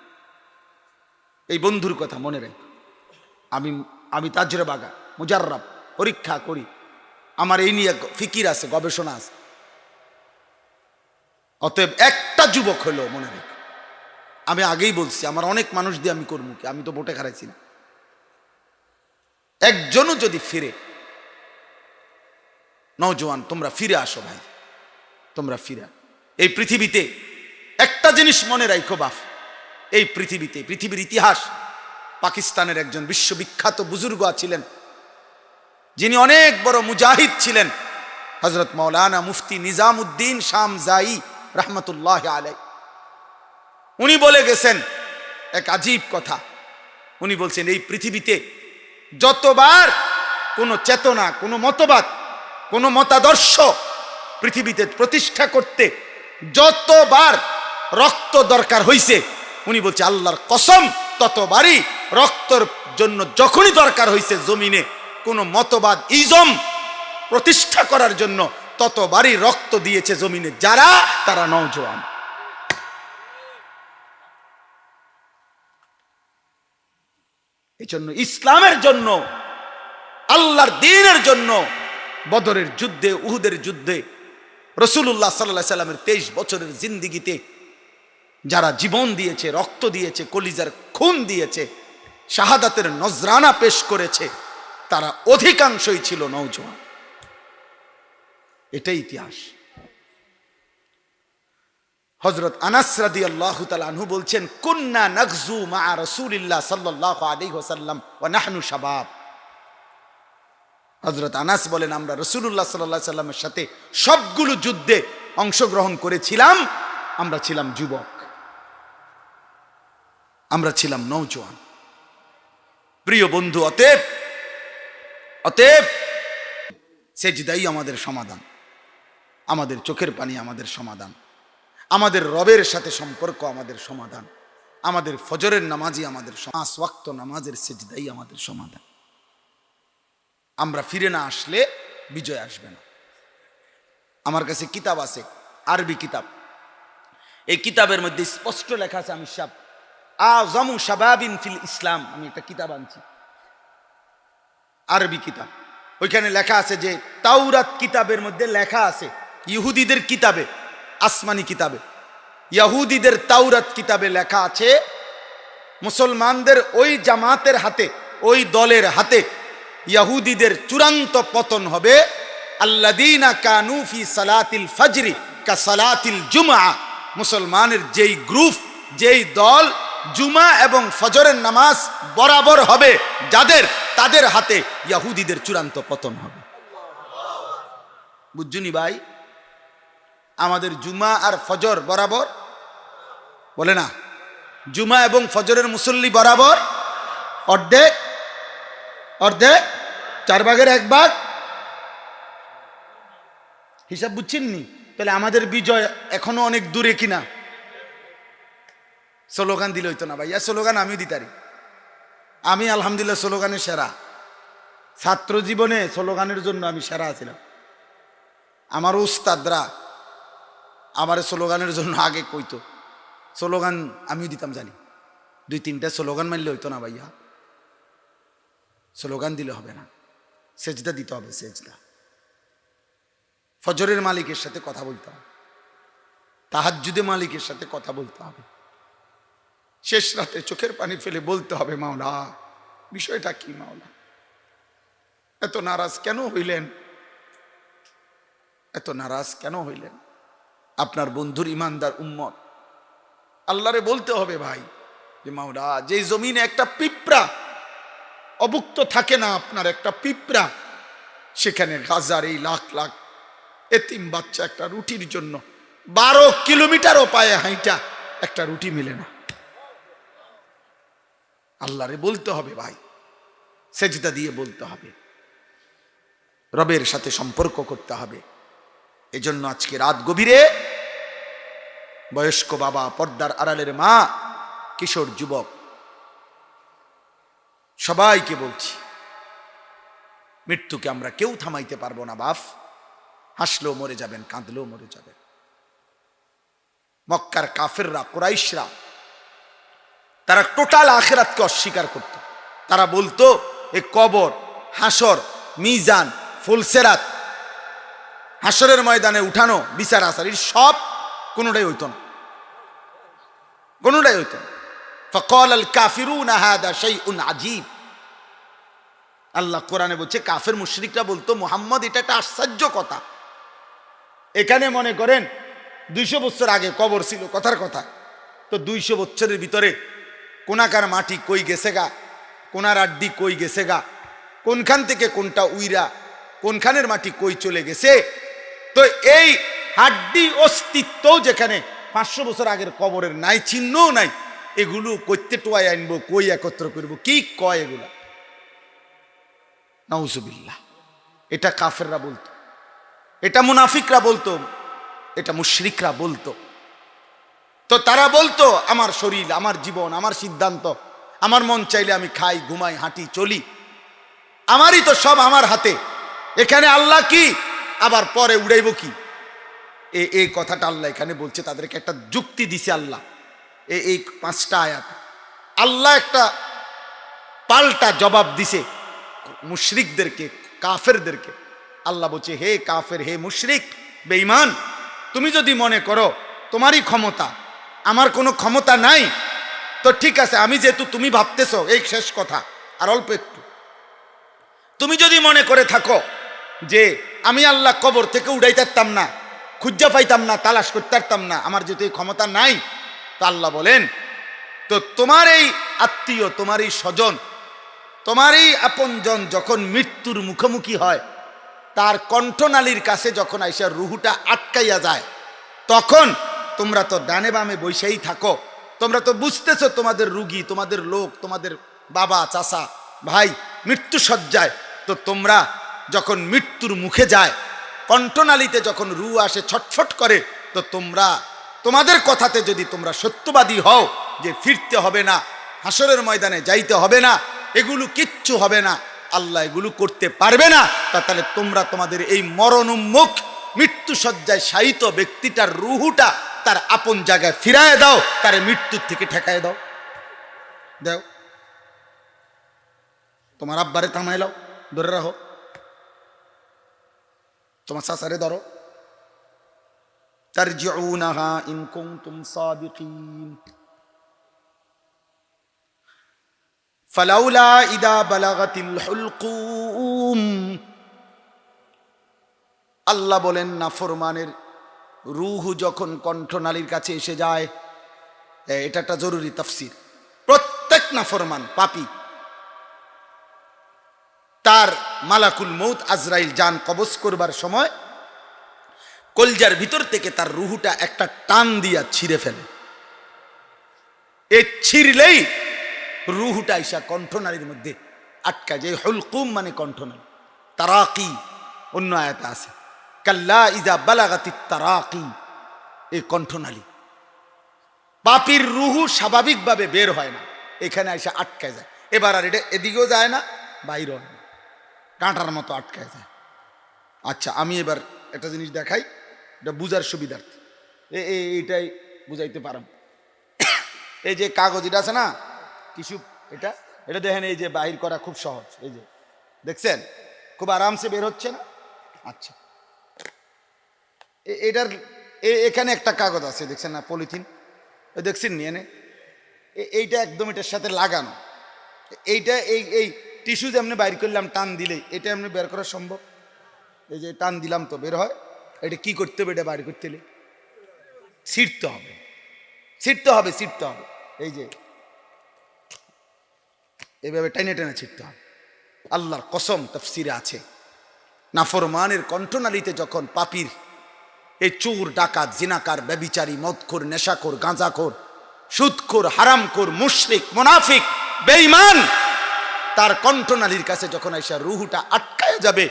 এই বন্ধুর কথা মনে রাখো, আমি তাজরবাগা মুজাররাব, পরীক্ষা করি, আমার এই নিয়ে ফিকির আছে, গবেষণা আছে। অতএব একটা যুবক হলো মনে রেখো, আমি আগেই বলছি আমার অনেক মানুষ দিয়ে আমি করবো কি, আমি তো ভোটে হারাইছি না, একজনও যদি ফিরে, নওজোয়ান তোমরা ফিরে আসো ভাই, তোমরা ফিরে। এই পৃথিবীতে একটা জিনিস মনে রাখো বাপ, এই পৃথিবীতে, পৃথিবীর ইতিহাস, পাকিস্তানের একজন বিশ্ববিখ্যাত বুজুর্গ ছিলেন, যিনি অনেক বড় মুজাহিদ ছিলেন, হযরত মাওলানা মুফতি নিজামউদ্দিন শামজাই রহমতুল্লাহ আলাই। উনি বলে গেছেন এক আজীব কথা। উনি বলছেন এই পৃথিবীতে যতবার কোনো চেতনা, কোনো মতবাদ, কোনো মতাদর্শ পৃথিবীতে প্রতিষ্ঠা করতে যতবার রক্ত দরকার হইছে, উনি বলছে আল্লাহর কসম ততবারই রক্তর জন্য যখনই দরকার হইছে জমিনে কোনো মতবাদ ইজম প্রতিষ্ঠা করার জন্য, ততবারই রক্ত দিয়েছে জমিনে যারা, তারা নওজোয়ান। এই জন্য ইসলামের জন্য, আল্লাহর দ্বীনের জন্য বদরের যুদ্ধে, উহুদের যুদ্ধে, রাসূলুল্লাহ সাল্লাল্লাহু আলাইহি সাল্লামের 23 বছরের জিন্দেগিতে যারা জীবন দিয়েছে, রক্ত দিয়েছে, কলিজার খুন দিয়েছে, শাহাদাতের নজরানা পেশ করেছে, তারা অধিকাংশই ছিল নওজোয়ান। এটাই ইতিহাস। হযরত আনাস রাদিয়াল্লাহু তাআলা আনহু বলছেন, কুন্না নাগজু মা রাসূলিল্লাহ সাল্লাল্লাহু আলাইহি ওয়াসাল্লাম ওয়া নাহনু শাবাব। হযরত আনাস বলেন, আমরা রাসূলুল্লাহ সাল্লাল্লাহু আলাইহি সাল্লামের সাথে সবগুলো যুদ্ধে অংশগ্রহণ করেছিলাম, আমরা ছিলাম যুবক, আমরা ছিলাম নওজোয়ান। প্রিয় বন্ধু, অতএব অতএব সেজদাই আমাদের সমাধান, আমাদের চোখের পানি আমাদের সমাধান, আমাদের রবের সাথে সম্পর্ক আমাদের সমাধান, আমাদের ফজরের নামাজই আমাদের 5 ওয়াক্ত নামাজের সেজদাই আমাদের সমাধান। আমরা ফিরে না আসলে বিজয় আসবে না। আমার কাছে কিতাব আছে, আরবি কিতাব। এই কিতাবের মধ্যে স্পষ্ট লেখা আছে, আমি আযমু শাবাবিন ফিল ইসলাম, আমি একটা কিতাব আনছি, আরবি কিতাব। ওইখানে লেখা আছে যে তাওরাত কিতাবের মধ্যে লেখা আছে, ইহুদিদের কিতাবে, আসমানি কিতাবে, ইহুদিদের তাওরাত কিতাবে লেখা আছে, মুসলমানদের ওই জামাতের হাতে, ওই দলের হাতে ইহুদিদের চূড়ান্ত পতন হবে। আল্লাযীনা কানু ফি সালাতিল ফজরি কা সালাতিল জুমআ, মুসলমানের যেই গ্রুপ, যেই দল জুমা এবং ফজরের নামাজ বরাবর হবে যাদের, তাদের হাতে ইহুদিদের চূড়ান্ত পতন হবে। বুঝছুনি ভাই? আমাদের জুমা আর ফজর বরাবর, বলে না, জুমা এবং ফজরের মুসল্লি বরাবর অর্ধেক, অর্ধেক, 4 ভাগের 1 ভাগ, হিসাব বুঝছেননি? তাহলে আমাদের বিজয় এখনো অনেক দূরে কিনা? স্লোগান দিলে হইতো না ভাইয়া, স্লোগান আমি দিতারি, আমি আলহামদুলিল্লাহ স্লোগানের সেরা, ছাত্র জীবনে স্লোগানের জন্য আমি সেরা ছিলাম। আমার উস্তাদরা আমার স্লোগানের জন্য আগে কইতো, স্লোগান আমিও দিতাম, জানি 2-3টা স্লোগান মারলে হইতো না ভাইয়া, স্লোগান দিলে হবে না, সেজদা দিতে হবে, সেজদা। ফজরের মালিকের সাথে কথা বলতে হবে, তাহাজ্জুদে মালিকের সাথে কথা বলতে হবে, শেষ রাতে চোখের পানি ফেলে বলতে হবে, মাওলা বিষয়টা কি, মাওলা এত নারাজ কেন হইলেন, এত নারাজ কেন হইলেন? আপনার বন্ধুর ইমানদার উম্মত আল্লাহরে বলতে হবে ভাই, যে মাওলা, যে জমিনে একটা পিঁপড়া অভুক্ত থাকে না, আপনার একটা পিঁপড়া, সেখানে গাজার এই লাখ লাখ এতিম বাচ্চা একটা রুটির জন্য 12 কিলোমিটারও পায়ে হাইটা একটা রুটি মিলে না। আল্লাহরে বলতে হবে ভাই, সেজদা দিয়ে বলতে হবে, রবের সাথে সম্পর্ক করতে হবে। এজন্য আজকে রাত গভীরে বয়স্ক বাবা, পর্দার আড়ালের মা, কিশোর যুবক, সবাইকে বলছি, মৃত্যুকে আমরা কেউ থামাইতে পারবো না বাপ। হাসলেও মরে যাবেন, কাঁদলেও মরে যাবেন। মক্কার কাফেররা, কুরাইশরা, তারা টোটাল আখিরাতকে অস্বীকার করত। তারা বলতো এই কবর, হাসর, মিজান, ফুলসেরাত, হাসরের ময়দানে উঠানো, বিচার আচারির সব কোনোটাই হইতো না, কোনোটাই হইতো না। ফাকাল আল কাফিরুনা হাদা শাইউন আজীব। আল্লাহ কোরআনে বলছে, কাফের মুশরিকরা বলতো, মুহাম্মদ এটা একটা আশ্চর্য কথা। এখানে মনে করেন 200 বছর আগে কবর ছিল, কথার কথা, তো 200 বছরের ভিতরে কোনাকার মাটি কই গেছে গা, কোনার আড্ডি কই গেছে গা, কোনখান থেকে কোনটা উইরা, কোনখানের মাটি কই চলে গেছে, তো এই হাড্ডি অস্তিত্বও যেখানে 500 বছর আগের কবরের নাই, চিহ্নও নাই, এগুলো কইতে টোয়াই আনবো, কই একত্র করবো, কি কয় এগুলা? নাউজুবিল্লাহ। এটা কাফেররা বলতো, এটা মুনাফিকরা বলতো, এটা মুশরিকরা বলতো। তো তারা বলতো, আমার শরীর, আমার জীবন, আমার সিদ্ধান্ত, আমার মন চাইলে আমি খাই, ঘুমাই, হাঁটি, চলি, আমারই তো সব আমার হাতে, এখানে আল্লাহ কি, আবার পরে উড়াইব কি? এই কথাটা আল্লাহ এখানে বলছে, তাদেরকে একটা যুক্তি দিছে আল্লাহ। এই 5টা আয়াত আল্লাহ একটা পাল্টা জবাব দিছে মুশরিকদেরকে, কাফেরদেরকে। আল্লাহ বলছে, হে কাফের, হে মুশরিক, বেঈমান, তুমি যদি মনে করো তোমারই ক্ষমতা, আমার কোনো ক্ষমতা নাই, তো ঠিক আছে, আমি যেহেতু তুমি ভাবতেছো, এই শেষ কথা আর অল্প একটু, তুমি যদি মনে করে থাকো যে আমি আল্লাহ কবর থেকে উড়াইতে পারতাম না, খুঁজা পাইতাম না, তালাশ করতে পারতাম না, আমার যেহেতু এই ক্ষমতা নাই, তা আল্লাহ বলেন, তো তোমার এই আত্মীয়, তোমার এই স্বজন, তোমার এই আপনজন যখন মৃত্যুর মুখোমুখি হয়, তার কণ্ঠনালীর কাছে যখন আইসা রুহুটা আটকাইয়া যায়, তখন তোমরা তো ডানে বামে বসেই থাকো, তোমরা তো বুঝতেছো তোমাদের রুগী, তোমাদের লোক, তোমাদের বাবা, চাচা, ভাই মৃত্যু সজ্জায়, তো তোমরা যখন মৃত্যুর মুখে যায়, কণ্ঠনালীতে যখন রূহ আসে ছটফট করে, তো তোমরা তোমাদের কথাতে যদি তোমরা সত্যবাদী হও যে ফিরতে হবে না, হাসরের ময়দানে যাইতে হবে না, এগুলো কিচ্ছু হবে না, আল্লাহ এগুলো করতে পারবে না, তাহলে তোমরা তোমাদের এই মরণোন্মুখ মৃত্যু সজ্জায় শায়িত ব্যক্তিটার রুহুটা তার আপন জায়গায় ফিরায় দাও, তার মৃত্যুর থেকে ঠেকায় দাও। দাও, তোমার আব্বারে থামাইলাও, ধরে রাখো, তোমার চাচারে ধরো। তারজিউনাহা ইন কুনতুম সাদিকিন ফালাউলা ইদা বালাগাতিল হুলকুম। আল্লাহ বলেন নাফরমানের রূহ যখন কণ্ঠনালীর কাছে এসে যায়, এটা একটা জরুরি তাফসীর। প্রত্যেক নাফরমান পাপী তার মালাকুল মউত আজরাইল জান কবজ করবার সময় কলজার ভিতর থেকে তার রুহুটা একটা টান দিয়া ছিঁড়ে ফেলে। এই ছিঁড়লেই রুহুটা আইসা কণ্ঠনালীর মধ্যে আটকায় যায়। হুলকুম মানে কণ্ঠনালী, তারাকি অন্য আয়াতে আছে, কাল্লা ইজা বালাগাতিত তারাকি, এই কণ্ঠনালী। পাপীর রুহু স্বাভাবিকভাবে বের হয় না, এখানে আইসা আটকায় যায়। এবার আর এটা এদিকেও যায় না, বাইরেও হয় না, কাঁটার মতো আটকায় যায়। আচ্ছা, আমি এবার একটা জিনিস দেখাই, এটা বুঝার সুবিধার্থে, এইটাই বুঝাইতে পারাম। এই যে কাগজ এটা আছে না, টিস্যু, এটা এটা দেখেন, এই যে বাহির করা খুব সহজ, এই যে দেখছেন খুব আরামসে বের হচ্ছে না। আচ্ছা, এটার এখানে একটা কাগজ আছে, দেখছেন না, পলিথিন, দেখছেন নি এনে, এইটা একদম এটার সাথে লাগানো। এইটা এই টিস্যু যেমনি বাইর করলাম টান দিলে, এটা এমনি বের করা সম্ভব? এই যে টান দিলাম তো বের হয়। এটা কি করতে হবে? এটা বাইর করতে হলে ছিঁড়তে হবে, ছিঁড়তে হবে, ছিঁড়তে হবে। এই যে এইভাবে টেনে টেনে ছিঁড়তে হবে। আল্লাহর কসম তাফসীরে আছে, নাফরমানের কণ্ঠনালীতে যখন পাপীর এই চোর, ডাকাত, জিনাকার, ব্যভিচারী, মদখোর, নেশাখোর, গাঁজাখোর, সুদখোর, হারামখোর, মুশরিক, মুনাফিক, বেঈমান, তার কণ্ঠনালীর কাছে যখন আইসা রুহুটা আটকায় যাবে,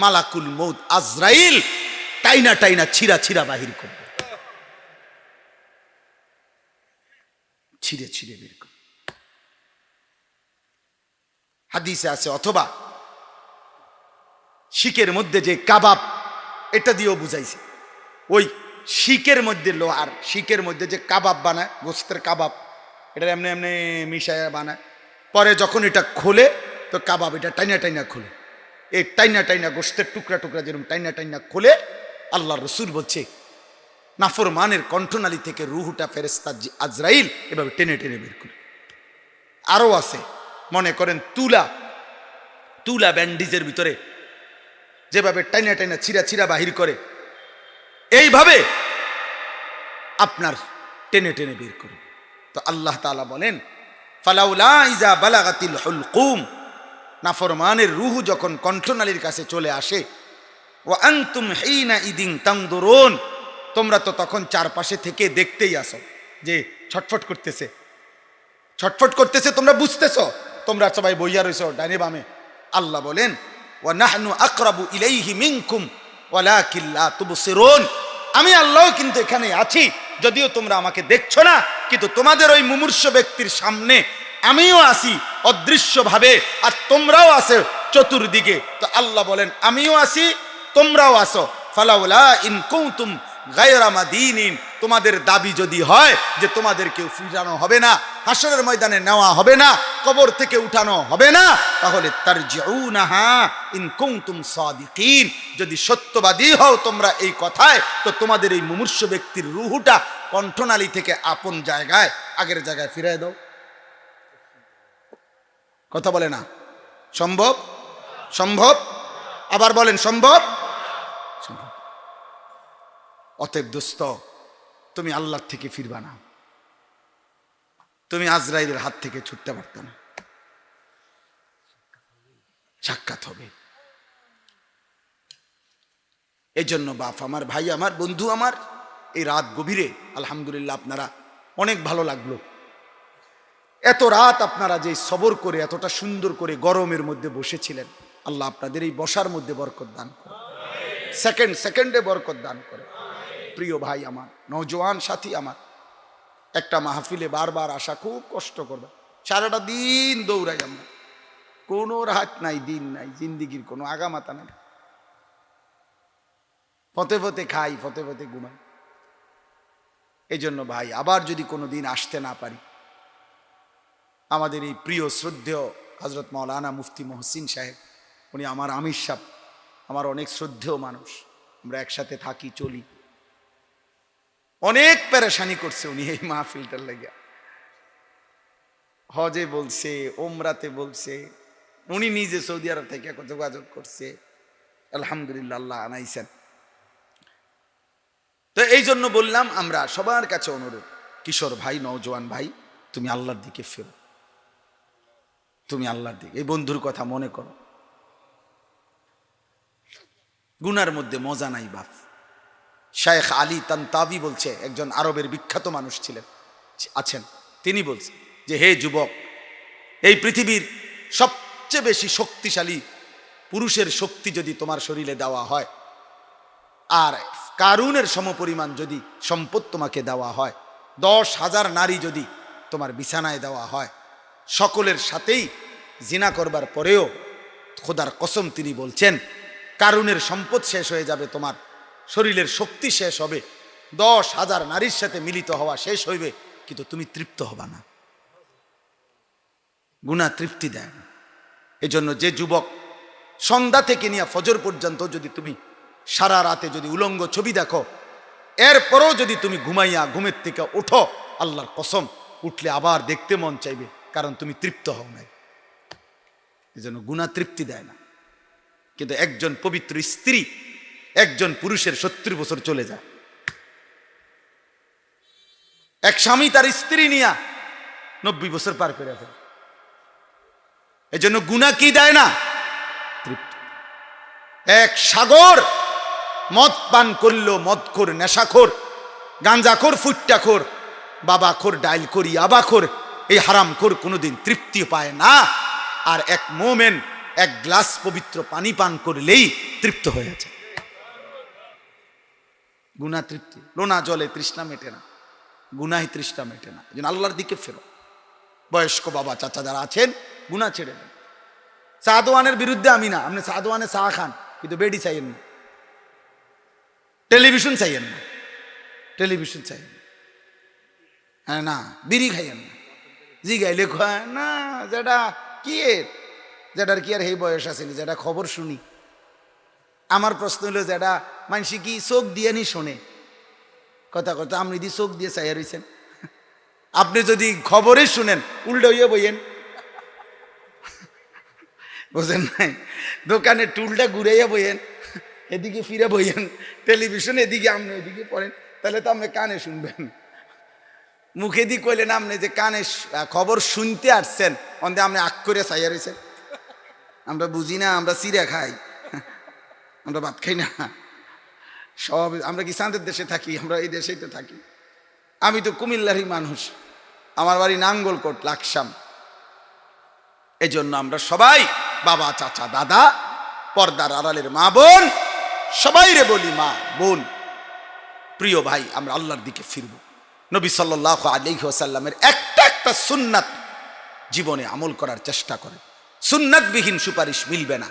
মালাকুল মউত আজরাইল টাইনা টাইনা ছিঁড়া ছিঁড়া বাহির করবে, ছিঁড়ে ছিঁড়ে বের করবে। হাদিসে আছে, অথবা শিকের মধ্যে যে কাবাব, এটা দিয়েও বুঝাইছে। ওই শিকের মধ্যে, লোহার শিকের মধ্যে যে কাবাব বানায়, গোস্তের কাবাব, এটা এমনি এমনি মিশাইয়া বানায়, পরে যখন এটা খোলে তো কাবাব এটা টাইনা টাইনা খোলে। এই টাইনা টাইনা গোস্তের টুকরা টুকরা যেরকম টাইনা টাইনা খোলে, আল্লাহর রাসূল বলছে নাফরমানের কণ্ঠনালী থেকে রুহুটা ফেরেশতা আজরাইল এভাবে টেনে টেনে বের করে। আরও আছে, মনে করেন তুলা ব্যান্ডিজের ভিতরে যেভাবে টাইনা টাইনা ছিঁড়া ছিঁড়া বাহির করে, এইভাবে আপনার টেনে টেনে বের করে। তো আল্লাহ তাআলা বলেন, ফালাউলা ইজা বালাগাতিল হুলকুম, নাফরমানের রুহু যখন কণ্ঠনালীর কাছে চলে আসে, ওয়া আনতুম হিনা ইদিন তানদুরুন, তোমরা তো তখন চারপাশে থেকে দেখতেই আসো যে ছটফট করতেছে, ছটফট করতেছে, তোমরা বুঝতেছো, তোমরা সবাই বইয়া রইছো ডানে বামে। আল্লাহ বলেন, ওয়া নাহনু আকরাবু ইলাইহি মিনকুম ওয়ালাকিন লা তুবসিরুন, আমি আল্লাহ কিন্তু এখানে আছি, যদিও তোমরা আমাকে দেখছো না, কিন্তু তোমাদের ওই মুমূর্ষ ব্যক্তির সামনে আমিও আছি অদৃশ্যভাবে, আর তোমরাও আছো চতুর্দিকে। তো আল্লাহ বলেন, আমিও আছি, তোমরাও আছো। ফালাউলা ইন কুনতুম গায়রা মাদিনিন, তোমাদের দাবি যদি হয় যে তোমাদেরকে ফিরানো হবে না, হাসরের ময়দানে নেওয়া হবে না, কবর থেকে উঠানো হবে না, তাহলে তারজিউনাহা ইন কুনতুম সাদিকিন, যদি সত্যবাদী হও তোমরা এই কথায়, তো তোমাদের এই মুমূর্ষ ব্যক্তির রুহুটা কণ্ঠনালী থেকে আপন জায়গায়, আগের জায়গায় ফিরিয়ে দাও। কথা বলে না? সম্ভব? সম্ভব? আবার বলেন, সম্ভব? সম্ভব। অতএব দোস্ত, তুমি আল্লাহর থেকে ফিরবা না, তুমি আজরাইলের হাত থেকে ছুটতে পারত না, সাক্ষাৎ হবে। এই জন্য বাপ আমার, ভাই আমার, বন্ধু আমার, এই রাত গভীরে আলহামদুলিল্লাহ আপনারা অনেক ভালো লাগলো। এত রাত আপনারা যে সবর করে এতটা সুন্দর করে গরমের মধ্যে বসেছিলেন, আল্লাহ আপনাদের এই বসার মধ্যে বরকত দান করে, সেকেন্ডে বরকত দান করে। প্রিয় ভাই আমার, নওজোয়ান সাথী আমার, একটা মাহফিলে বারবার আসা খুব কষ্ট করবে। সারাটা দিন দৌড়াই আমরা, কোনো রাত নাই, দিন নাই, জিন্দিগির কোনো আগামাতা নাই। পথে পথে খাই, পথে পথে ঘুমাই। এই জন্য ভাই, আবার যদি কোনো দিন আসতে না পারি, আমাদের এই প্রিয় শ্রদ্ধেয় হজরত মাওলানা মুফতি মহসিন সাহেব, উনি আমার আমির সাহেব, আমার অনেক শ্রদ্ধেয় মানুষ, আমরা একসাথে থাকি, চলি। অনেক পেরেশানি করছে উনি এই মাহফিলটার লাগিয়া। হজে বলছে, ওমরাতে বলছে, উনি নিজে সৌদি আরব থেকে যোগাযোগ করছে। আলহামদুলিল্লাহ, আল্লাহ আনাইছেন। তো এই জন্য বললাম, আমরা সবার কাছে অনুরোধ, কিশোর ভাই, নওজোয়ান ভাই, তুমি আল্লাহর দিকে ফেরো, তুমি আল্লাহর দিকে। এই বন্ধুর কথা মনে করো। গুনার মধ্যে মজা নাই বাপ। শায়েখ আলী তানতাবি বলছে, একজন আরবের বিখ্যাত মানুষ ছিলেন, আছেন, তিনি বলছেন যে হে যুবক, এই পৃথিবীর সবচেয়ে বেশি শক্তিশালী পুরুষের শক্তি যদি তোমার শরীরে দেওয়া হয়, আর কারুনের সমপরিমাণ যদি সম্পদ তোমাকে দেওয়া হয়, 10,000 নারী যদি তোমার বিছানায় দেওয়া হয়, সকলের সাথেই জিনা করবার পরেও খোদার কসম তিনি বলছেন, কারুনের সম্পদ শেষ হয়ে যাবে, তোমার শরীরের শক্তি শেষ হবে, 10,000 নারীর সাথে মিলিত হওয়া শেষ হইবে, কিন্তু তুমি তৃপ্ত হবা না। গুনাহ তৃপ্তি দেয় না। এজন্য যে যুবক সন্ধ্যা থেকে নিয়ে ফজর পর্যন্ত যদি তুমি সারা রাতে যদি উলঙ্গ ছবি দেখো, এরপরও যদি তুমি ঘুমাইয়া ঘুমের থেকে ওঠো, আল্লাহর কসম, উঠলে আবার দেখতে মন চাইবে, কারণ তুমি তৃপ্ত হও নাই। এজন্য গুনাহ তৃপ্তি দেয় না। কিন্তু একজন পবিত্র স্ত্রী, একজন পুরুষের 70 বছর চলে যায়। এক স্বামী তার স্ত্রী নিয়া 90 বছর পার করে ফেলে। এজন্য গুনাহ কি দেয় না? তৃপ্তি। এক সাগর মদ পান করলো, মদখোর, নেশাখোর, গাঞ্জাখোর, ফুট্টাখোর, বাবাখোর, ডাইলখোর, ইয়াবাখোর, এই হারামখোর কোনোদিন তৃপ্তি পায় না। আর এক মোমেন এক গ্লাস পবিত্র পানি পান করলেই তৃপ্ত হয়ে যায়। গুনাহ তৃপ্তি, লোনা জলে তৃষ্ণা মেটে না, গুনাহে তৃষ্ণা মেটে না। যেন আল্লাহর দিকে ফেরো। বয়স্ক বাবা চাচা যারা আছেন, গুনাহ ছেড়ে দেন। সাদওয়ানের বিরুদ্ধে আমি না, আপনি সাদওয়ানে চা খান, কিন্তু বেডি চাইয়েন না, টেলিভিশন চাইয়েন না, টেলিভিশন চাইয়েন হ্যাঁ না, বিড়ি খাইয়েন না, জি গাইলে খায় না, যেটা কি যেটার কি আর এই বয়স আছে, যেটা খবর শুনি। আমার প্রশ্ন হলো, যেটা মানুষ কি চোখ দিয়ে নি শোনে, কথা কথা আপনি যদি চোখ দিয়ে চাইয়া রয়েছেন, আপনি যদি খবরে শুনেন উল্টো হইয়া বইয়েন, বুঝেন নাই? দোকানে টুলটা ঘুরাইয়া বইয়েন, এদিকে ফিরে বইয়েন, টেলিভিশন এদিকে, আপনি ওইদিকে পড়েন, তাহলে তো আপনি কানে শুনবেন। মুখে দিয়ে কইলেন আপনি যে কানে খবর শুনতে আসছেন, অন্তে আপনি আগ করে চাইয়া রয়েছেন। আমরা বুঝি না, আমরা চিড়া খাই, আমরা ভাত খাই না। সব আমরা কি চাঁদের দেশে থাকি? আমরা এই দেশেই তো থাকি। আমি তো কুমিল্লারই মানুষ, আমার বাড়ি নাঙ্গলকোট, লাকসাম। এই জন্য আমরা সবাই, বাবা, চাচা, দাদা, পর্দার আড়ালের মা বোন, সবাই রে বলি, মা বোন, প্রিয় ভাই, আমরা আল্লাহর দিকে ফিরব। নবী সাল্লাল্লাহু আলাইহি ওয়াসাল্লামের একটা সুন্নাত জীবনে আমল করার চেষ্টা করে। সুন্নাতবিহীন সুপারিশ মিলবে না,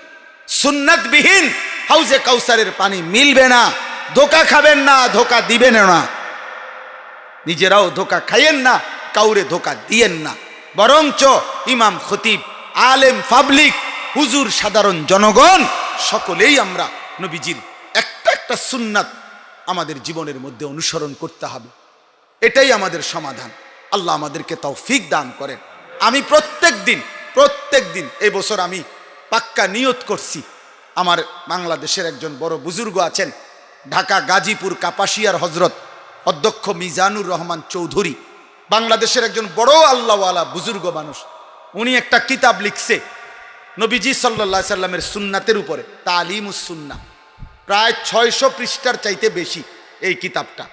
সুন্নাতবিহীন হাউজে কাউসারের পানি মিলবে না। ধোকা খাবেন না, ধোকা দিবেন না, নিজেরাও ধোকা খাইয়েন না, কাউরে ধোকা দিয়েন না। বরঞ্চ ইমাম, খতিব, আলেম, পাবলিক, হুজুর, সাধারণ জনগণ সকলেই আমরা নবীজির একটা সুন্নাত আমাদের জীবনের মধ্যে অনুসরণ করতে হবে। এটাই আমাদের সমাধান। আল্লাহ আমাদেরকে তৌফিক দান করেন। আমি প্রত্যেক দিন এই বছর আমি পাক্কা নিয়ত করছি, আমার বাংলাদেশের একজন বড় বুজুর্গ আছেন, ঢাকা গাজীপুর কাপাসিয়ার হজরত অধ্যক্ষ মিজানুর রহমান চৌধুরী, বাংলাদেশের একজন বড় আল্লাহওয়ালা বুজুর্গ মানুষ। উনি একটা কিতাব লিখছে নবীজি সাল্লাল্লাহু আলাইহি সাল্লামের সুন্নাতের উপরে, তালিমুস সুন্নাহ। প্রায় 600 পৃষ্ঠার চাইতে বেশি এই কিতাবটা।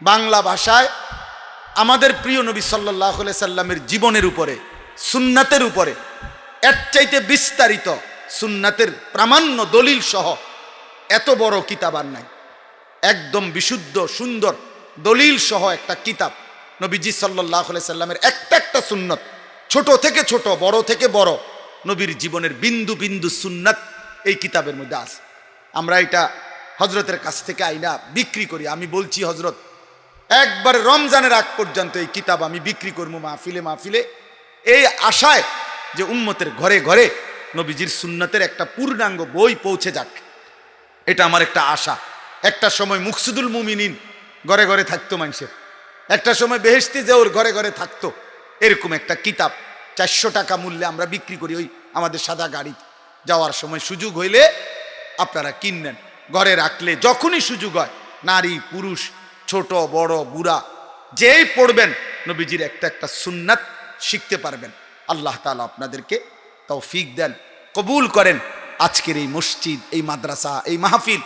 বাংলা ভাষায় আমাদের প্রিয় নবী সাল্লাল্লাহু আলাইহি সাল্লামের জীবনের উপরে, সুন্নাতের উপরে এর চাইতে বিস্তারিত সুন্নাতের প্রামাণ্য দলিল সহ এত বড় কিতাব আর নাই। একদম বিশুদ্ধ সুন্দর দলিল সহ একটা কিতাব নবীজি সাল্লাল্লাহু আলাইহি সাল্লামের একটা একটা সুন্নত, ছোট থেকে ছোট, বড় থেকে বড়, নবীর জীবনের বিন্দু বিন্দু সুন্নাত এই কিতাবের মধ্যে আছে। আমরা এটা হজরতের কাছ থেকে আইনা বিক্রি করি। আমি বলছি হজরত, একবার রমজানের আগ পর্যন্ত এই কিতাব আমি বিক্রি করবো মাহফিলে মাহফিলে, এই আশায় যে উম্মতের ঘরে ঘরে নবীজির সুন্নতের একটা পূর্ণাঙ্গ বই পৌঁছে যাক, এটা আমার একটা আশা। একটা সময় মুকসুদুল মুমিনিন ঘরে ঘরে থাকতো মানুষের, একটা সময় বেহেশতি জেওর ঘরে ঘরে থাকতো। এরকম একটা কিতাব 400 টাকা মূল্যে আমরা বিক্রি করি ওই আমাদের সাদা গাড়ি। যাওয়ার সময় সুযোগ হইলে আপনারা কিনেন, ঘরে রাখলে যখনই সুযোগ হয়, নারী পুরুষ ছোট বড় বুড়া যেই পড়বেন নবীজির একটা একটা সুন্নাত শিখতে পারবেন। আল্লাহ তাআলা আপনাদেরকে তৌফিক দেন, কবুল করেন। আজকের এই মসজিদ, এই মাদ্রাসা, এই মাহফিল,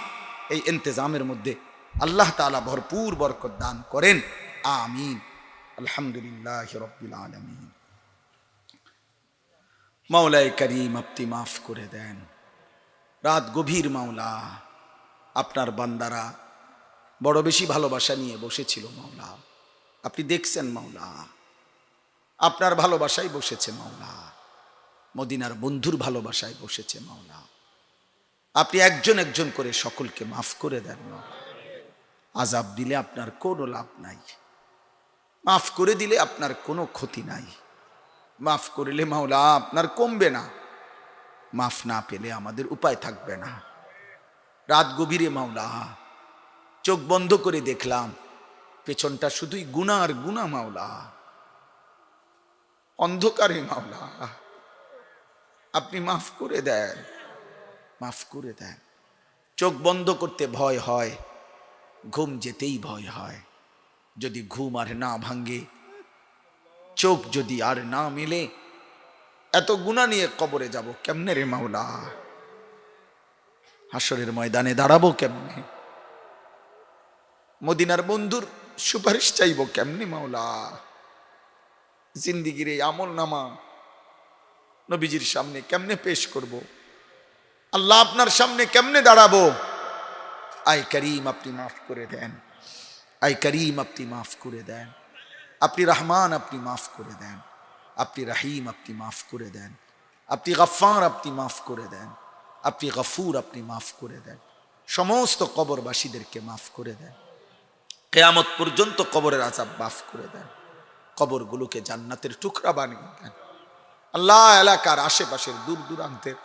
এই ইন্তেজামের মধ্যে আল্লাহ তাআলা ভরপুর বরকত দান করেন, আমিন। আলহামদুলিল্লাহ রাব্বিল আলামিন। মাওলায়ে করিম আপনি মাফ করে দেন। রাত গভীর মাওলা, আপনার বান্দারা বড় বেশি ভালোবাসা নিয়ে বসেছিল মাওলা, আপনি দেখছেন মাওলা, আপনার ভালোবাসায় বসেছে মাওলা, মদিনার বন্ধুর ভালোবাসায় বসেছে মাওলা। আপনি একজন একজন করে সকলকে মাফ করে দেন মাওলা। আযাব দিলে আপনার কোনো লাভ নাই, মাফ করে দিলে আপনার কোনো ক্ষতি নাই। মাফ করলে মাওলা আপনার কমবে না, মাফ না পেলে আমাদের উপায় থাকবে না। রাত গভীরে মাওলা চোখ বন্ধ করে দেখলাম পেছনটা শুধুই গুনাহ আর গুনাহ মাওলা, অন্ধকারে মাওলা আপনি মাফ করে দেন, মাফ করে দেন। চোখ বন্ধ করতে ভয় হয়, ঘুম যেতেই ভয় হয়। যদি ঘুম আর না ভাঙ্গে, চোখ যদি আর না মিলে, এত গুনাহ নিয়ে কবরে যাব কেমনে রে মাওলা? হাসরের ময়দানে দাঁড়াবো কেমনে? মদিনার বন্ধুর সুপারিশ চাইব কেমনে মাওলা? জিন্দিগির এই আমল নামা নবীজির সামনে কেমনে পেশ করব? আল্লাহ আপনার সামনে কেমনে দাঁড়াবো? আয় করিম আপনি মাফ করে দেন, আয় করিম আপনি মাফ করে দেন। আপনি রহমান আপনি মাফ করে দেন, আপনি রহিম আপনি মাফ করে দেন, আপনি গফফার আপনি মাফ করে দেন, আপনি গফুর আপনি মাফ করে দেন। সমস্ত কবরবাসীদেরকে মাফ করে দেন, কিয়ামত পর্যন্ত কবরের আযাব মাফ করে দেন, কবরগুলোকে জান্নাতের টুকরা বানিয়ে দেন। আল্লাহ এলাকার আশেপাশের দূর দূরান্তের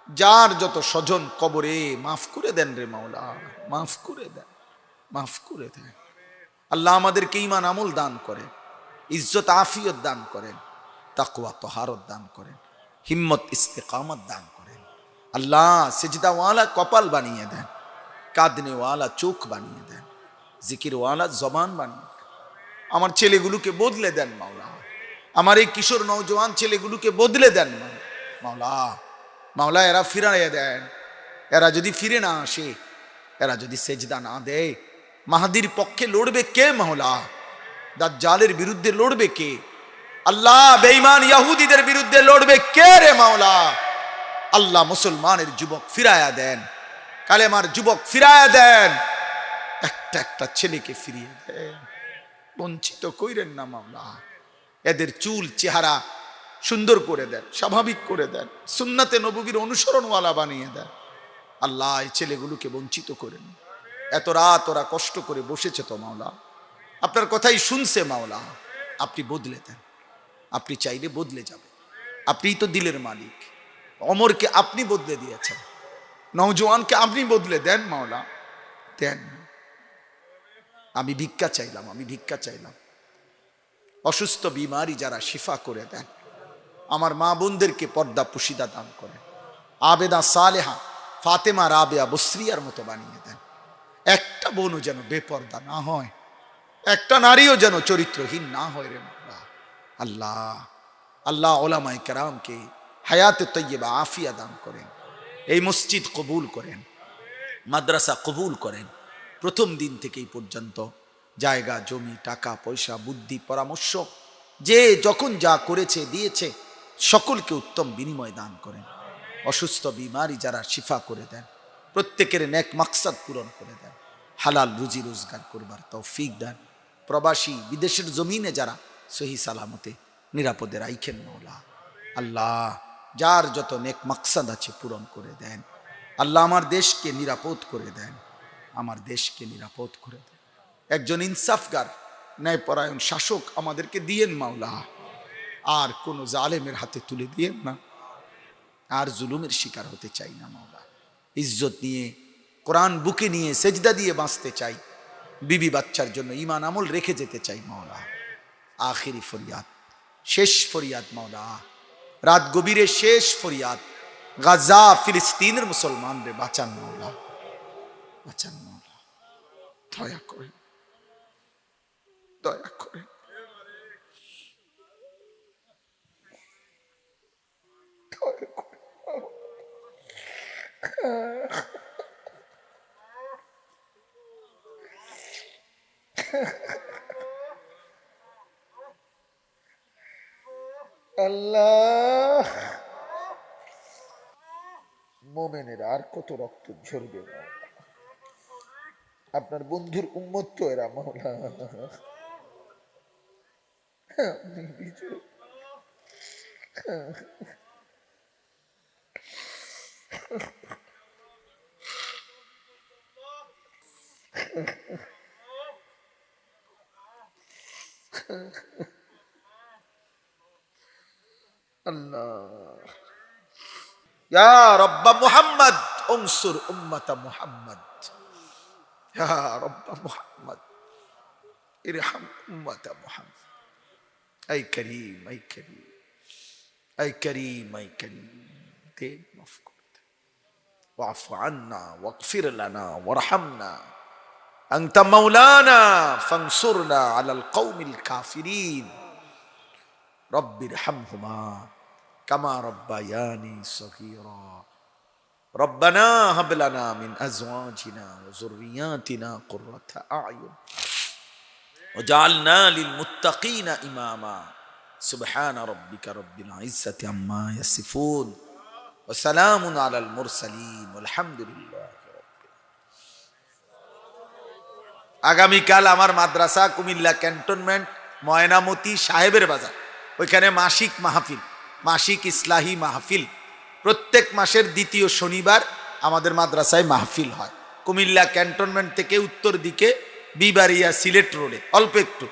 যার যত স্বজন কবরে মাফ করে দেন রে মাওলা, মাফ করে দেন, মাফ করে দেন। আল্লাহ আমাদেরকে ঈমান আমল দান করেন, ইজ্জত আফিয়ত দান করেন, তাকওয়া তহারত দান করেন, হিম্মত ইস্তেকামত দান করেন। আল্লাহ সিজদাওয়ালা কপাল বানিয়ে দেন, কাঁদনেওয়ালা চোখ বানিয়ে দেন, জিকিরওয়ালা জবান বানিয়ে দেন। আমার ছেলেগুলোকে বদলে দেন মাওলা, আমার এই কিশোর নওজোয়ান ছেলেগুলোকে বদলে দেন মাওলা। মাওলা এরা ফিরাইয়া দেন, এরা যদি ফিরে না আসে, এরা যদি সেজদা না দেয়, মাহাদির পক্ষে লড়বে কে মাওলা? দাজ্জালের বিরুদ্ধে লড়বে কে? আল্লাহ বেঈমান ইহুদিদের বিরুদ্ধে লড়বে কে রে মাওলা? আল্লাহ মুসলমানের যুবক ফিরায়া দেন, কালেমার যুবক ফিরায়া দেন, একটা একটা ছেলেকে ফিরিয়ে দেন, বঞ্চিত কইরেন না মাওলা। এদের চুল চেহারা সুন্দর করে দেন, স্বাভাবিক করে দেন, সুন্নাতে নববীর অনুসরণওয়ালা বানিয়ে দেন। আল্লাহ এই ছেলেগুলোকে বঞ্চিত করেন। এত রাত ওরা কষ্ট করে বসেছে তো মাওলা, আপনার কথাই শুনছে মাওলা, আপনি বদলে দেন। আপনি চাইলে বদলে যাবে, আপনিই তো দিলের মালিক। অমরকে আপনি বদলে দিয়েছেন, নওজোয়ানকে আপনি বদলে দেন মাওলা, দেন। আমি ভিক্ষা চাইলাম, আমি ভিক্ষা চাইলাম। অসুস্থ বিমারি যারা শিফা করে দেন, আমার মা বোনদেরকে পর্দা পুশিদা দান করেন, আবেদা সালেহা ফাতেমা রাবেয়া বসরিয়ার মতো বানিয়ে দেন। একটা বোনও যেন বেপর্দা না হয়, একটা নারীও যেন চরিত্রহীন না হয় রে মাওলা। আল্লাহ আল্লাহ ওলামায়ে কেরামকে হায়াতে তৈয়বা আফিয়া দান করেন, এই মসজিদ কবুল করেন, মাদ্রাসা কবুল করেন। প্রথম দিন থেকেই পর্যন্ত জায়গা জমি টাকা পয়সা বুদ্ধি পরামর্শ যে যখন যা করেছে দিয়েছে, সকলকে উত্তম বিনিময় দান করেন। অসুস্থ বিমারি যারা শিফা করে দেন, প্রত্যেকের নেক মাকসাদ পূরণ করে দেন, হালাল রুজি রোজগার করবার তৌফিক দেন। প্রবাসী বিদেশের জমিনে যারা সহি সালামতে নিরাপদে রাইখেন মওলা। আল্লাহ যার যত নেক মাকসাদ আছে পূরণ করে দেন। আল্লাহ আমার দেশকে নিরাপদ করে দেন, আমার দেশকে নিরাপদ করে দেন। একজন ইনসাফগার ন্যায়পরায়ণ শাসক আমাদেরকে দিয়েন মাওলা, আর কোন জালেমের হাতে তুলে দিয়েন না, আর জুলুমের শিকার হতে চাই না মাওলা। ইজ্জত নিয়ে কোরআন বুকে নিয়ে সেজদা দিয়ে বাঁচতে চাই, বিবি বাচ্চার জন্য ঈমান আমল রেখে যেতে চাই মাওলা। আখিরি ফরিয়াদ, শেষ ফরিয়াদ মাওলা, রাত গভীরে শেষ ফরিয়াদ, গাজা ফিলিস্তিনের মুসলমানদের বাঁচান মাওলা, বাঁচান মাওলা, দয়া করেন, দয়া করেন। আল্লাহ, মোমেনের আর কত রক্ত ঝরবে মাওলা। আপনার বন্ধুর উম্মত তো এরা মাওলা। আপনি বিজয়। আল্লাহ, ইয়া রব্বা মুহাম্মদ উনসুর উম্মাতা মুহাম্মদ, ইয়া রব্বা মুহাম্মদ ইরহাম উম্মাতা মুহাম্মদ। আই করিম, আই করিম, আই করিম, আই করিম, দে মাফ করে দে, ওয়াফু আন্না ওয়াগফির লানা ওয়ারহামনা, আনতা মাওলানা ফানসুরনা আলাল কওমিল কাফিরিন, রব্বিরহামহুমা কামা রব্বায়ানি সগীরা, রব্বানা হাব লানা মিন আজওয়াজিনা ওয়া যুররিয়াতিনা কুররাতা আ'য়ুন ওয়াজআলনা লিল মুত্তাকিনা ইমামা, সুবহানা রাব্বিকা রাব্বিল ইজ্জাতি আম্মা ইয়াসিফুন ওয়া সালামুন আলাল মুরসালিন ওয়ালহামদুলিল্লাহি রাব্বিল আলামিন। আগামীকাল আমার মাদ্রাসা কুমিল্লা ক্যান্টনমেন্ট ময়নামতি সাহেবের বাজার, ওইখানে মাসিক মাহফিল, মাসিক ইসলাহি মাহফিল, প্রত্যেক মাসের দ্বিতীয় শনিবার আমাদের মাদ্রাসায় মাহফিল হয়। কুমিল্লা ক্যান্টনমেন্ট থেকে উত্তর দিকে বিবাড়িয়া সিলেট রোডে, অল্প একটু